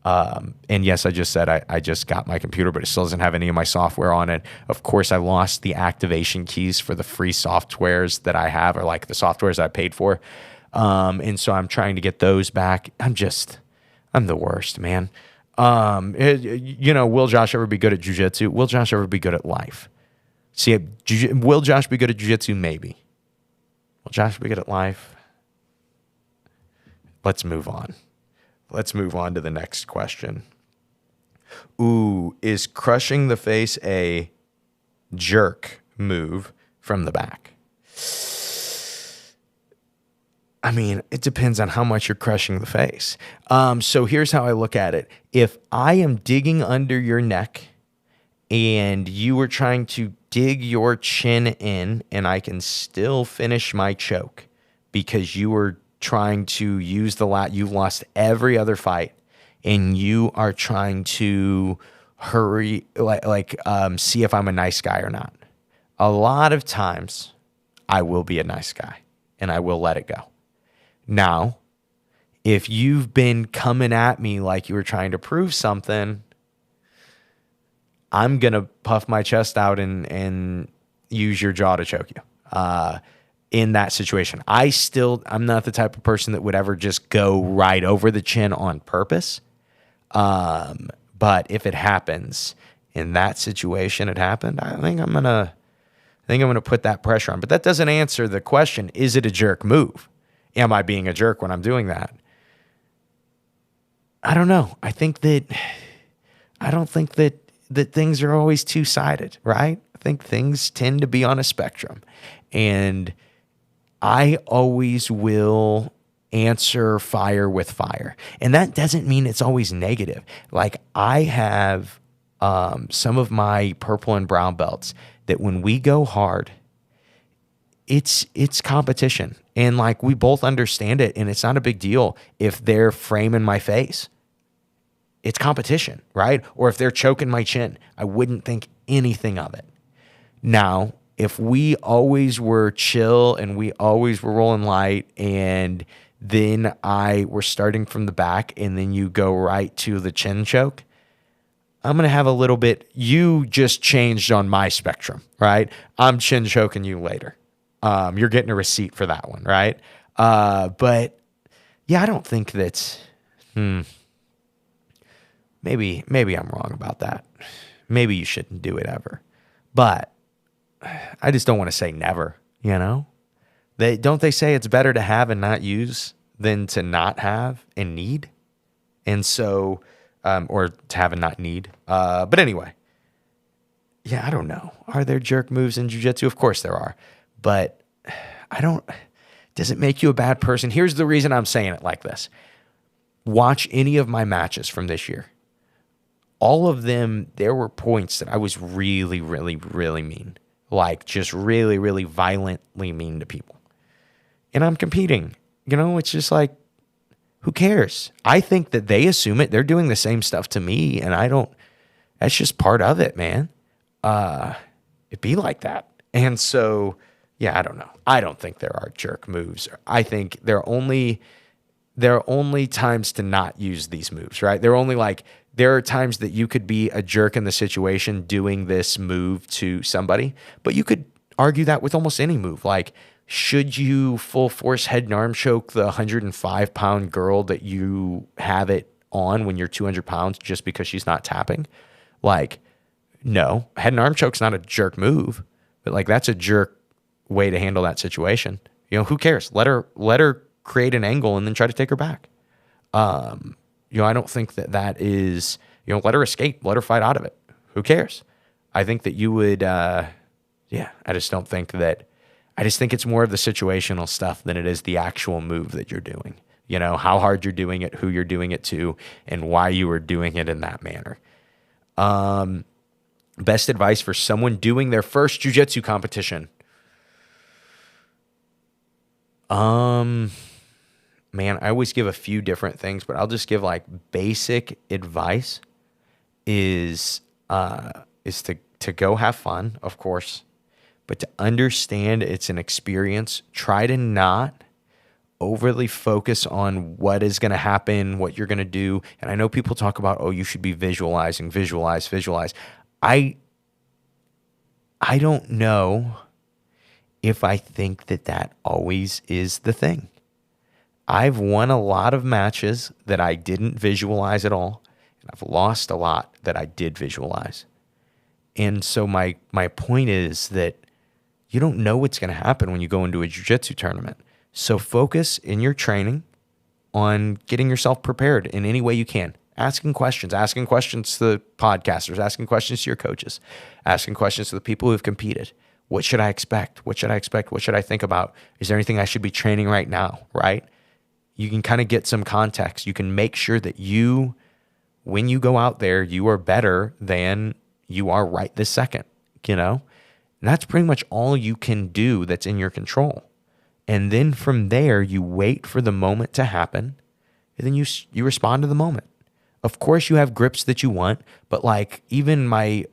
And yes, I just said I just got my computer, but it still doesn't have any of my software on it. Of course, I lost the activation keys for the free softwares that I have, or like the softwares I paid for. And so I'm trying to get those back. I'm the worst, man. Will Josh ever be good at jiu-jitsu? Will Josh ever be good at life? See, will Josh be good at jiu-jitsu? Maybe. Will Josh be good at life? Let's move on. Let's move on to the next question. Ooh, is crushing the face a jerk move from the back? I mean, it depends on how much you're crushing the face. So here's how I look at it. If I am digging under your neck and you were trying to dig your chin in and I can still finish my choke because you were trying to use the lat, you've lost every other fight and you are trying to hurry, see if I'm a nice guy or not. A lot of times I will be a nice guy and I will let it go. Now, if you've been coming at me like you were trying to prove something, I'm going to puff my chest out and use your jaw to choke you in that situation. I'm not the type of person that would ever just go right over the chin on purpose. But if it happens in that situation, it happened, I think I'm going to put that pressure on. But that doesn't answer the question, is it a jerk move? Am I being a jerk when I'm doing that? I don't know. I don't think that things are always two-sided, right? I think things tend to be on a spectrum. And I always will answer fire with fire. And that doesn't mean it's always negative. Like I have some of my purple and brown belts that when we go hard, it's competition. And like we both understand it and it's not a big deal if they're framing my face. It's competition, right? Or if they're choking my chin, I wouldn't think anything of it. Now, if we always were chill and we always were rolling light and then we're starting from the back and then you go right to the chin choke, I'm going to have a little bit, you just changed on my spectrum, right? I'm chin choking you later. You're getting a receipt for that one, right? But yeah, I don't think that, maybe I'm wrong about that. Maybe you shouldn't do it ever, but I just don't want to say never, you know? They say it's better to have and not use than to not have and need. And so, or to have and not need. But anyway, yeah, I don't know. Are there jerk moves in jiu-jitsu? Of course there are. But does it make you a bad person? Here's the reason I'm saying it like this. Watch any of my matches from this year. All of them, there were points that I was really, really, really mean. Like just really, really violently mean to people. And I'm competing. You know, it's just like, who cares? I think that they assume it. They're doing the same stuff to me. And that's just part of it, man. It'd be like that. And so, yeah, I don't know. I don't think there are jerk moves. I think there are only times to not use these moves, right? There are times that you could be a jerk in the situation doing this move to somebody, but you could argue that with almost any move. Like, should you full force head and arm choke the 105-pound girl that you have it on when you're 200 pounds just because she's not tapping? Like, no, head and arm choke's not a jerk move, but like that's a jerk way to handle that situation. You know, who cares? Let her create an angle and then try to take her back. I don't think that is, let her escape, let her fight out of it. Who cares? I think that you would, I just think it's more of the situational stuff than it is the actual move that you're doing. You know, how hard you're doing it, who you're doing it to, and why you are doing it in that manner. Best advice for someone doing their first jiu-jitsu competition. Man, I always give a few different things, but I'll just give like basic advice is to go have fun, of course, but to understand it's an experience. Try to not overly focus on what is going to happen, what you're going to do. And I know people talk about, oh, you should be visualizing, visualize. I don't know if I think that always is the thing. I've won a lot of matches that I didn't visualize at all, and I've lost a lot that I did visualize. And so my point is that you don't know what's going to happen when you go into a jiu-jitsu tournament. So focus in your training on getting yourself prepared in any way you can. Asking questions to the podcasters, asking questions to your coaches, asking questions to the people who have competed. What should I expect? What should I expect? What should I think about? Is there anything I should be training right now, right? You can kind of get some context. You can make sure that when you go out there, you are better than you are right this second, And that's pretty much all you can do that's in your control. And then from there, you wait for the moment to happen, and then you respond to the moment. Of course, you have grips that you want, but like even my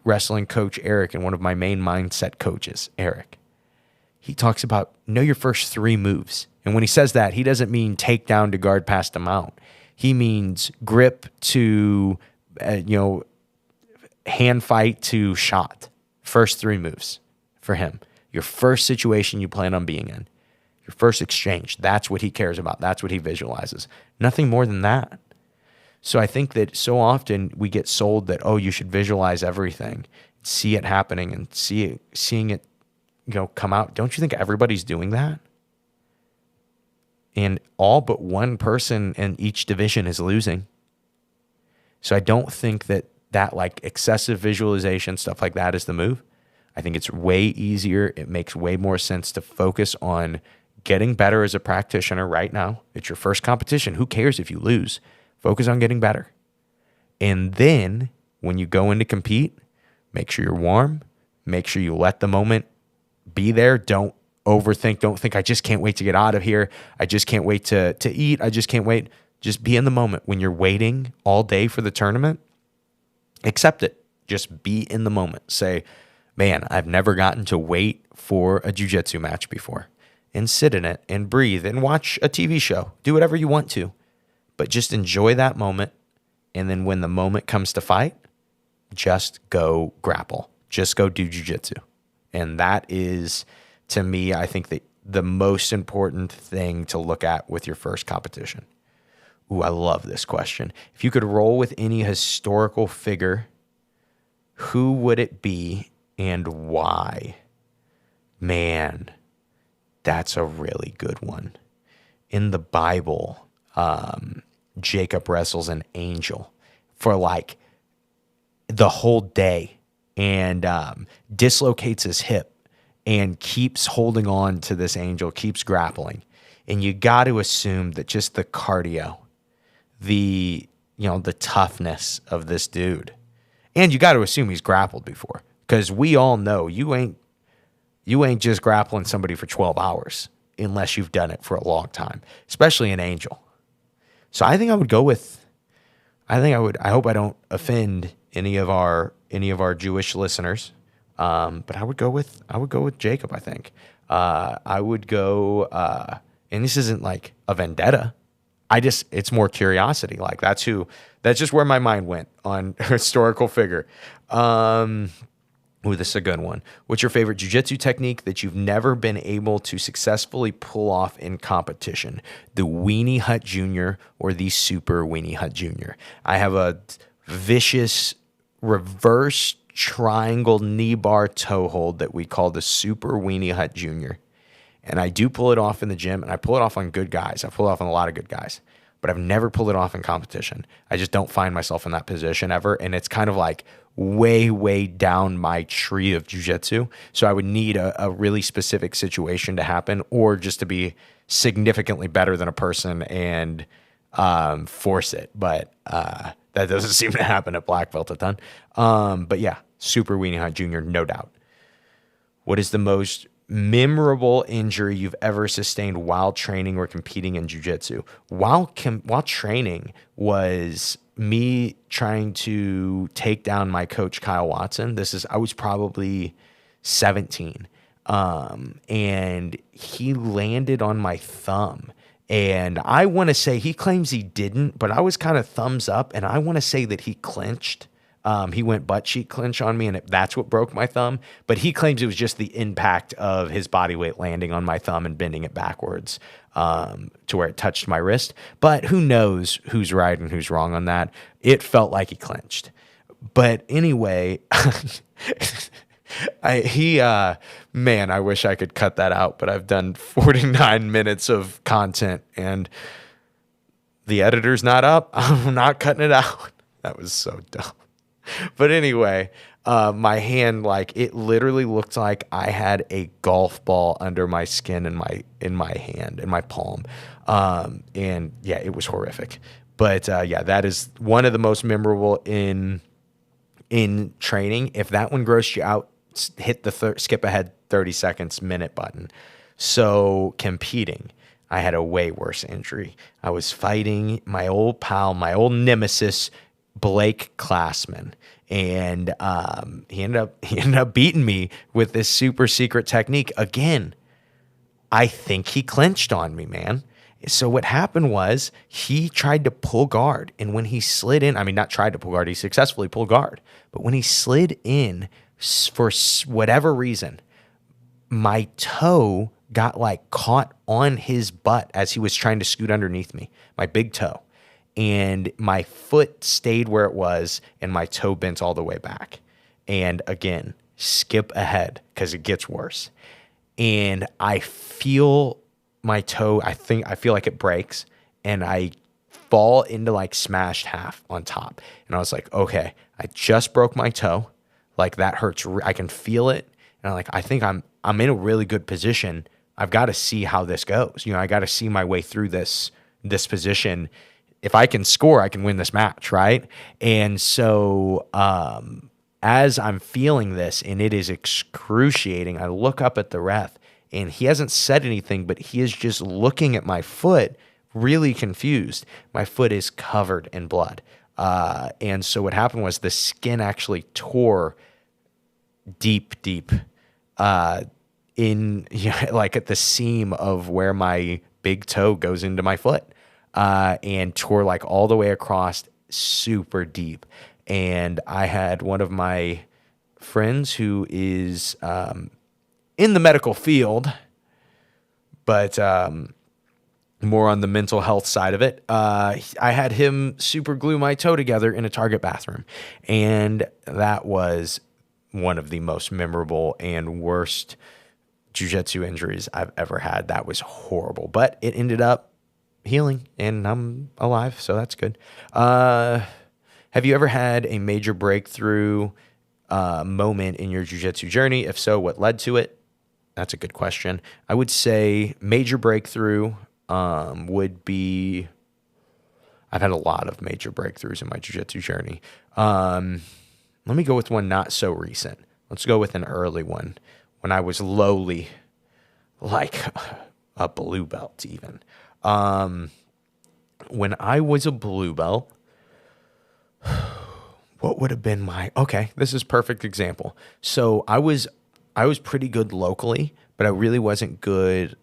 wrestling coach, Eric, and one of my main mindset coaches, Eric, he talks about know your first 3 moves. And when he says that, he doesn't mean take down to guard past them out. He means grip to, hand fight to shot. First 3 moves for him. Your first situation you plan on being in. Your first exchange. That's what he cares about. That's what he visualizes. Nothing more than that. So I think that so often we get sold that, you should visualize everything, see it happening and seeing it, come out. Don't you think everybody's doing that? And all but one person in each division is losing. So I don't think that like excessive visualization, stuff like that is the move. I think it's way easier. It makes way more sense to focus on getting better as a practitioner right now. It's your first competition. Who cares if you lose? Focus on getting better. And then when you go in to compete, make sure you're warm. Make sure you let the moment be there. Don't overthink. Don't think, I just can't wait to get out of here. I just can't wait to eat. I just can't wait. Just be in the moment. When you're waiting all day for the tournament, accept it. Just be in the moment. Say, man, I've never gotten to wait for a jiu-jitsu match before. And sit in it and breathe and watch a TV show. Do whatever you want to. But just enjoy that moment. And then when the moment comes to fight, just go grapple. Just go do jiu-jitsu. And that is, to me, I think the most important thing to look at with your first competition. Ooh, I love this question. If you could roll with any historical figure, who would it be and why? Man, that's a really good one. In the Bible, Jacob wrestles an angel for like the whole day and dislocates his hip and keeps holding on to this angel, keeps grappling. And you got to assume that just the cardio, the toughness of this dude, and you got to assume he's grappled before, because we all know you ain't just grappling somebody for 12 hours unless you've done it for a long time, especially an angel. So I think I would go with, I hope I don't offend any of our Jewish listeners. But I would go with Jacob, I think. I would go, and this isn't like a vendetta. It's more curiosity. Like that's just where my mind went on historical figure. Ooh, this is a good one. What's your favorite jiu-jitsu technique that you've never been able to successfully pull off in competition? The Weenie Hut Jr. or the Super Weenie Hut Jr.? I have a vicious reverse triangle knee bar toe hold that we call the Super Weenie Hut Jr. And I do pull it off in the gym, and I pull it off on good guys. I pull it off on a lot of good guys, but I've never pulled it off in competition. I just don't find myself in that position ever. And it's kind of like way, way down my tree of jiu-jitsu. So I would need a really specific situation to happen, or just to be significantly better than a person and force it. But that doesn't seem to happen at black belt a ton. But yeah, Super Weenie Hut Jr., no doubt. What is the most memorable injury you've ever sustained while training or competing in jiu-jitsu? While training was me trying to take down my coach, Kyle Watson. I was probably 17. And he landed on my thumb. And I want to say, he claims he didn't, but I was kind of thumbs up, and I want to say that he clinched. He went butt cheek clinch on me, and that's what broke my thumb. But he claims it was just the impact of his body weight landing on my thumb and bending it backwards to where it touched my wrist. But who knows who's right and who's wrong on that. It felt like he clinched. But anyway, man, I wish I could cut that out, but I've done 49 minutes of content and the editor's not up. I'm not cutting it out. That was so dumb. But anyway, my hand, like, it literally looked like I had a golf ball under my skin in my hand, in my palm. And yeah, it was horrific. But yeah, that is one of the most memorable in training. If that one grossed you out, hit the skip ahead 30 seconds minute button. So competing, I had a way worse injury. I was fighting my old pal, my old nemesis, Blake Classman, and he ended up beating me with this super secret technique. Again, I think he clinched on me, man. So what happened was he tried to pull guard, and when he slid in, I mean, not tried to pull guard, he successfully pulled guard. But when he slid in, for whatever reason, my toe got like caught on his butt as he was trying to scoot underneath me, my big toe. And my foot stayed where it was, and my toe bent all the way back. And again, skip ahead because it gets worse. And I feel my toe, I feel like it breaks, and I fall into like smashed half on top. And I was like, okay, I just broke my toe. Like that hurts. I can feel it. And I think I'm in a really good position. I've got to see how this goes. I got to see my way through this position. If I can score, I can win this match, right? And so as I'm feeling this, and it is excruciating, I look up at the ref, and he hasn't said anything, but he is just looking at my foot, really confused. My foot is covered in blood. And so what happened was the skin actually tore deep in, like at the seam of where my big toe goes into my foot. And tore like all the way across, super deep. And I had one of my friends who is in the medical field, but more on the mental health side of it. I had him super glue my toe together in a Target bathroom. And that was one of the most memorable and worst jiu-jitsu injuries I've ever had. That was horrible, but it ended up healing, and I'm alive, so that's good. Have you ever had a major breakthrough moment in your jiu-jitsu journey? If so, what led to it? That's a good question. I would say major breakthrough would be, I've had a lot of major breakthroughs in my jiu-jitsu journey. Let me go with one not so recent. Let's go with an early one when I was lowly, like a blue belt even. When I was a blue belt, what would have been this is perfect example. So I was pretty good locally, but I really wasn't good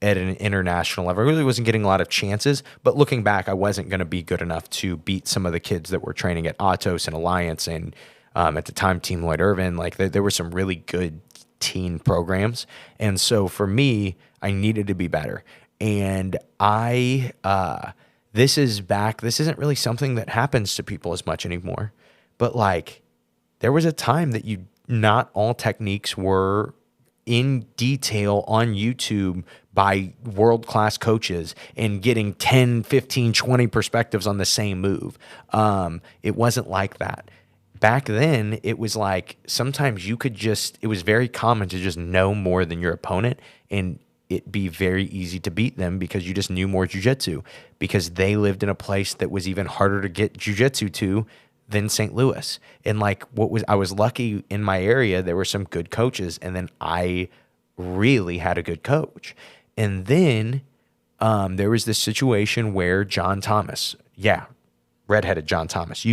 at an international level. I really wasn't getting a lot of chances, but looking back, I wasn't going to be good enough to beat some of the kids that were training at Atos and Alliance and, at the time, Team Lloyd Irvin. Like there were some really good teen programs. And so for me, I needed to be better. And this isn't really something that happens to people as much anymore, but like there was a time that not all techniques were in detail on YouTube by world-class coaches and getting 10, 15, 20 perspectives on the same move. It wasn't like that. Back then, it was like sometimes it was very common to just know more than your opponent, and it'd be very easy to beat them because you just knew more jiu-jitsu, because they lived in a place that was even harder to get jiu-jitsu to than St. Louis. And like I was lucky in my area, there were some good coaches, and then I really had a good coach. And then there was this situation where John Thomas, redheaded John Thomas,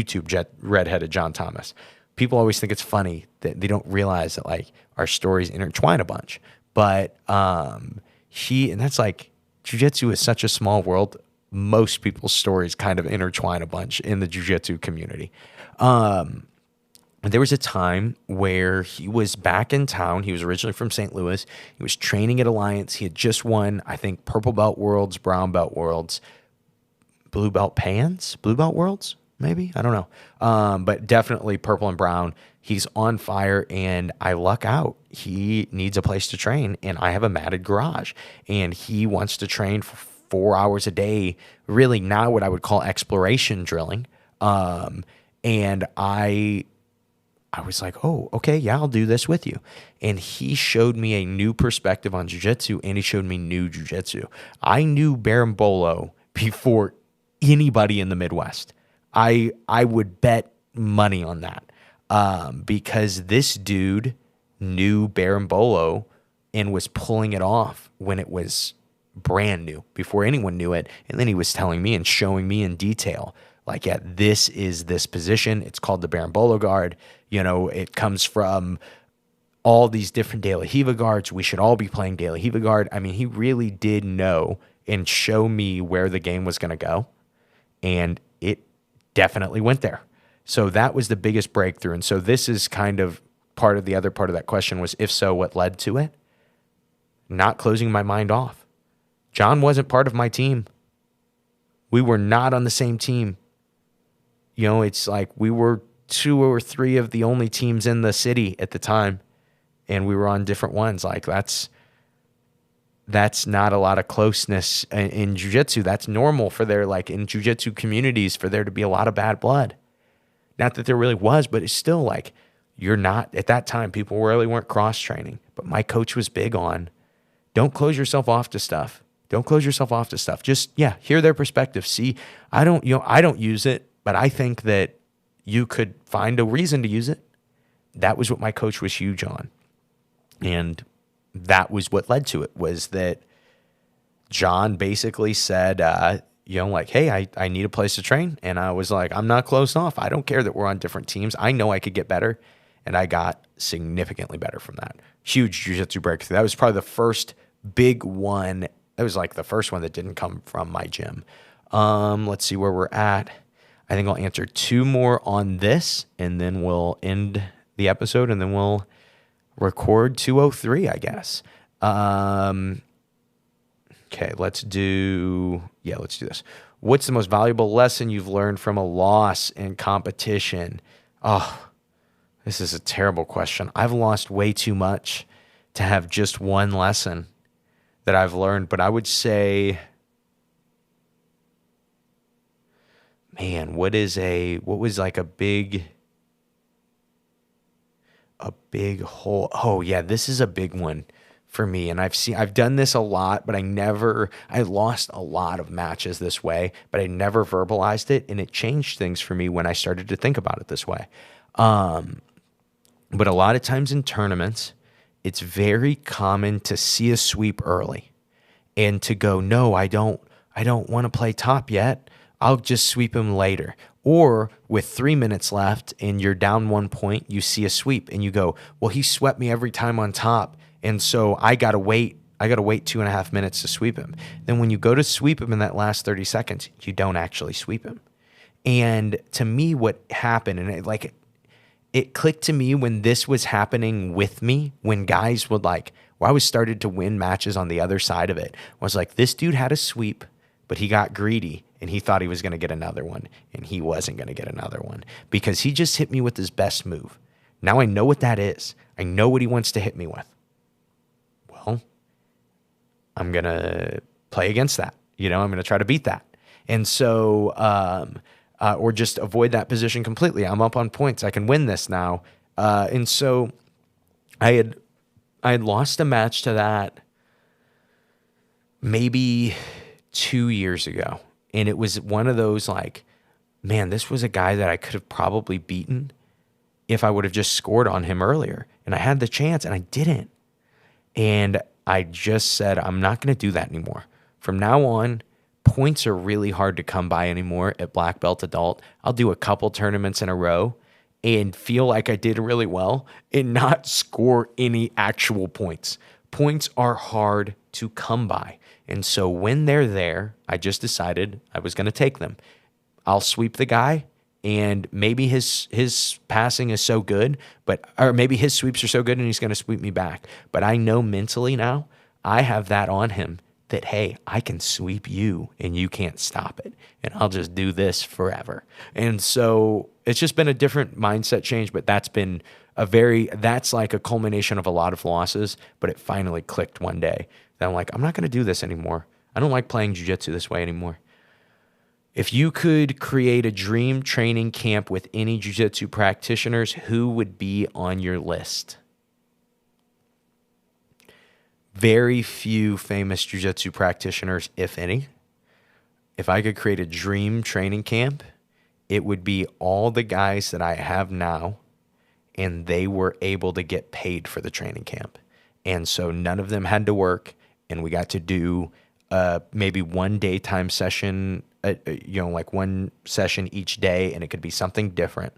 redheaded John Thomas. People always think it's funny that they don't realize that like our stories intertwine a bunch. But and that's like, jiu-jitsu is such a small world. Most people's stories kind of intertwine a bunch in the jiu-jitsu community. There was a time where he was back in town. He was originally from St. Louis. He was training at Alliance. He had just won, I think, purple belt worlds, brown belt worlds, blue belt worlds, maybe. I don't know. But definitely purple and brown. He's on fire, and I luck out. He needs a place to train, and I have a matted garage, and he wants to train for 4 hours a day, really now what I would call exploration drilling. And I was like, oh, okay, yeah, I'll do this with you. And he showed me a new perspective on jiu-jitsu, and he showed me new jiu-jitsu. I knew Berimbolo before anybody in the Midwest. I would bet money on that, because this dude knew Berimbolo and was pulling it off when it was brand new, before anyone knew it. And then he was telling me and showing me in detail, like, yeah, this is this position. It's called the Berimbolo guard. It comes from all these different De La Riva guards. We should all be playing De La Riva guard. I mean, he really did know and show me where the game was going to go. And it definitely went there. So that was the biggest breakthrough. And so this is kind of part of the other part of that question was, if so, what led to it? Not closing my mind off. John wasn't part of my team. We were not on the same team. It's like we were 2 or 3 of the only teams in the city at the time, and we were on different ones. Like that's not a lot of closeness in jiu-jitsu. That's normal for there, like in jiu-jitsu communities, for there to be a lot of bad blood. Not that there really was, but it's still like, you're not, at that time, people really weren't cross-training. But my coach was big on, don't close yourself off to stuff. Don't close yourself off to stuff. Just, hear their perspective. See, I don't use it, but I think that you could find a reason to use it. That was what my coach was huge on. And that was what led to it, was that John basically said, hey, I need a place to train. And I was like, I'm not closed off. I don't care that we're on different teams. I know I could get better. And I got significantly better from that. Huge jiu-jitsu breakthrough. That was probably the first big one. That was like the first one that didn't come from my gym. Let's see where we're at. I think I'll answer 2 more on this, and then we'll end the episode, and then we'll record 203, I guess. Okay, let's do this. What's the most valuable lesson you've learned from a loss in competition? Oh, this is a terrible question. I've lost way too much to have just one lesson that I've learned, but I would say, man, what was like a big hole? Oh yeah, this is a big one for me. And I've done this a lot, but I lost a lot of matches this way, but I never verbalized it. And it changed things for me when I started to think about it this way. But a lot of times in tournaments, it's very common to see a sweep early and to go, no, I don't want to play top yet. I'll just sweep him later. Or with 3 minutes left and you're down 1 point, you see a sweep and you go, well, he swept me every time on top. And so I got to wait 2.5 minutes to sweep him. Then when you go to sweep him in that last 30 seconds, you don't actually sweep him. And to me, what happened, and it clicked to me when this was happening with me, when guys would I was started to win matches on the other side of it. I was like, this dude had a sweep, but he got greedy and he thought he was going to get another one, and he wasn't going to get another one because he just hit me with his best move. Now I know what that is. I know what he wants to hit me with. Well, I'm going to play against that. I'm going to try to beat that. And so, or just avoid that position completely. I'm up on points. I can win this now. And so I had lost a match to that maybe 2 years ago. And it was one of those man, this was a guy that I could have probably beaten if I would have just scored on him earlier. And I had the chance and I didn't. And I just said, I'm not going to do that anymore. From now on, points are really hard to come by anymore at Black Belt Adult. I'll do a couple tournaments in a row and feel like I did really well and not score any actual points. Points are hard to come by. And so when they're there, I just decided I was going to take them. I'll sweep the guy, and maybe his passing is so good, or maybe his sweeps are so good and he's going to sweep me back. But I know mentally now I have that on him that, hey, I can sweep you and you can't stop it. And I'll just do this forever. And so it's just been a different mindset change, but that's like a culmination of a lot of losses, but it finally clicked one day. That I'm like, I'm not going to do this anymore. I don't like playing jiu-jitsu this way anymore. If you could create a dream training camp with any jiu-jitsu practitioners, who would be on your list? Very few famous jiu-jitsu practitioners, if any. If I could create a dream training camp, it would be all the guys that I have now, and they were able to get paid for the training camp. And so none of them had to work, and we got to do maybe one daytime session, like one session each day, and it could be something different,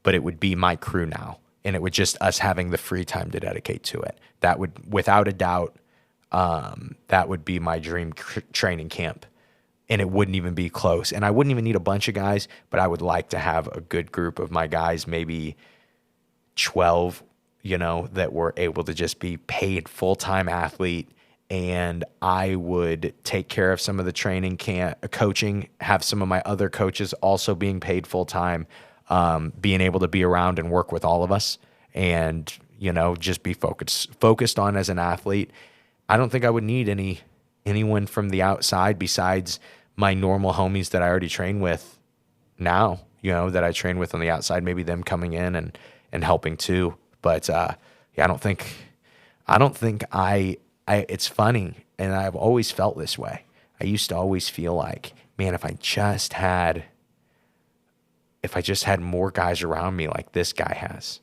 but it would be my crew now. And it would just us having the free time to dedicate to it. That would, without a doubt, that would be my dream training camp. And it wouldn't even be close. And I wouldn't even need a bunch of guys, but I would like to have a good group of my guys, maybe 12, that were able to just be paid full-time athlete. And I would take care of some of the training coaching, have some of my other coaches also being paid full-time, being able to be around and work with all of us and, just be focused on as an athlete. I don't think I would need anyone from the outside besides my normal homies that I already train with now, that I train with on the outside, maybe them coming in and helping too. But, I don't think it's funny. And I've always felt this way. I used to always feel like, man, if I just had more guys around me like this guy has,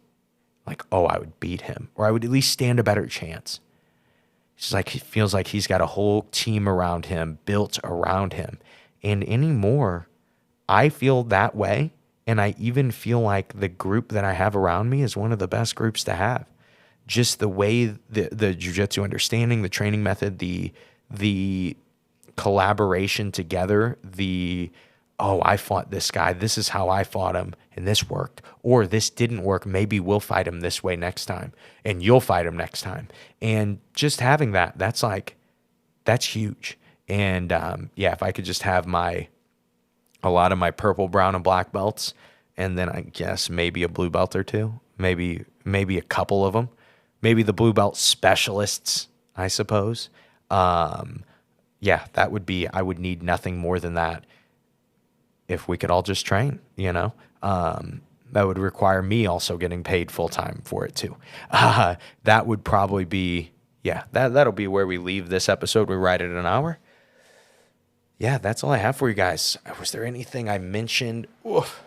like, oh, I would beat him, or I would at least stand a better chance. It's like, he feels like he's got a whole team around him, built around him. And anymore, I feel that way. And I even feel like the group that I have around me is one of the best groups to have. Just the way the jiu-jitsu understanding, the training method, the collaboration together, I fought this guy, this is how I fought him, and this worked. Or this didn't work, maybe we'll fight him this way next time, and you'll fight him next time. And just having that's huge. And if I could just have a lot of my purple, brown, and black belts, and then I guess maybe a blue belt or two, maybe a couple of them, maybe the blue belt specialists, I suppose. That would be, I would need nothing more than that. If we could all just train, that would require me also getting paid full time for it too. That would probably be, that'll be where we leave this episode. We're right at an hour. Yeah, that's all I have for you guys. Was there anything I mentioned? Oof.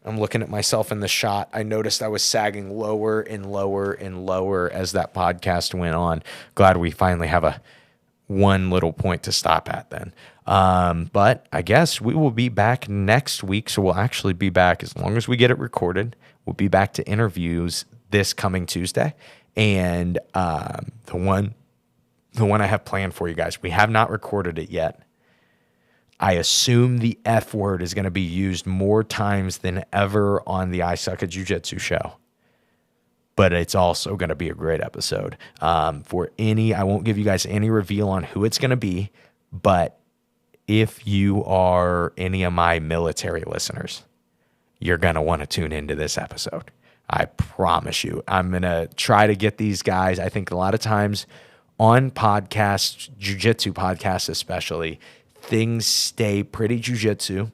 I'm looking at myself in the shot. I noticed I was sagging lower and lower and lower as that podcast went on. Glad we finally have one little point to stop at then. But I guess we will be back next week. So we'll actually be back as long as we get it recorded. We'll be back to interviews this coming Tuesday. And the one I have planned for you guys, we have not recorded it yet. I assume the F word is going to be used more times than ever on the I Suck at Jiu-Jitsu show. But it's also going to be a great episode. I won't give you guys any reveal on who it's going to be, but if you are any of my military listeners, you're going to want to tune into this episode. I promise you. I'm going to try to get these guys. I think a lot of times on podcasts, jiu-jitsu podcasts especially, things stay pretty jiu-jitsu.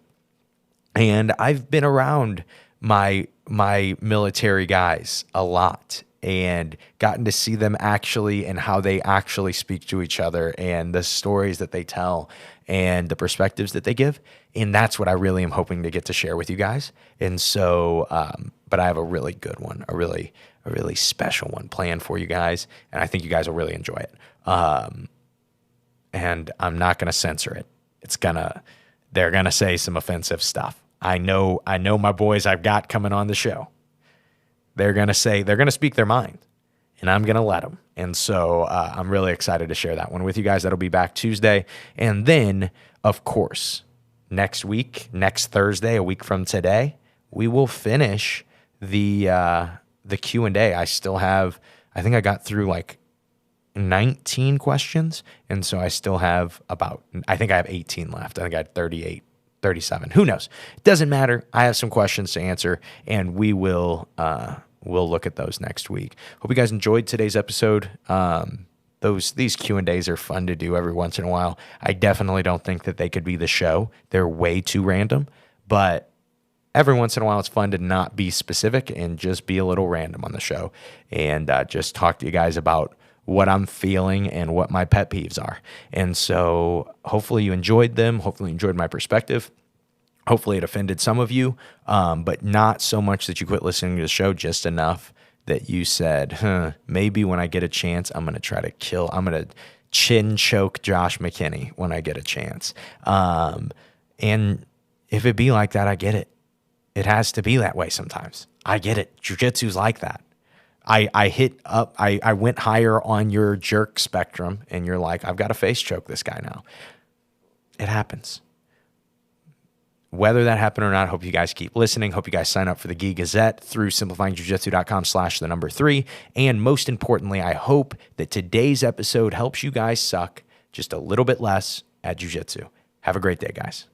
And I've been around my military guys a lot and gotten to see them actually and how they actually speak to each other and the stories that they tell and the perspectives that they give. And that's what I really am hoping to get to share with you guys. And so, but I have a really good one, a really special one planned for you guys. And I think you guys will really enjoy it. And I'm not going to censor it. They're going to say some offensive stuff. I know my boys I've got coming on the show. They're going to speak their mind, and I'm going to let them. And so I'm really excited to share that one with you guys. That'll be back Tuesday. And then, of course, next Thursday, a week from today, we will finish the Q&A. I think I got through like 19 questions. And so I still have I think I have 18 left. I think I had 38, 37. Who knows? It doesn't matter. I have some questions to answer, and we'll look at those next week. Hope you guys enjoyed today's episode. These Q&As are fun to do every once in a while. I definitely don't think that they could be the show. They're way too random, but every once in a while it's fun to not be specific and just be a little random on the show and just talk to you guys about what I'm feeling and what my pet peeves are. And so hopefully you enjoyed them. Hopefully you enjoyed my perspective. Hopefully it offended some of you, but not so much that you quit listening to the show, just enough that you said, maybe when I get a chance, I'm going to chin choke Josh McKinney when I get a chance. And if it be like that, I get it. It has to be that way sometimes. I get it. Jiu-jitsu's like that. I went higher on your jerk spectrum, and you're like, I've got to face choke this guy now. It happens. Whether that happened or not, I hope you guys keep listening. Hope you guys sign up for the Gi Gazette through simplifyingjujitsu.com/3. And most importantly, I hope that today's episode helps you guys suck just a little bit less at jiu-jitsu. Have a great day, guys.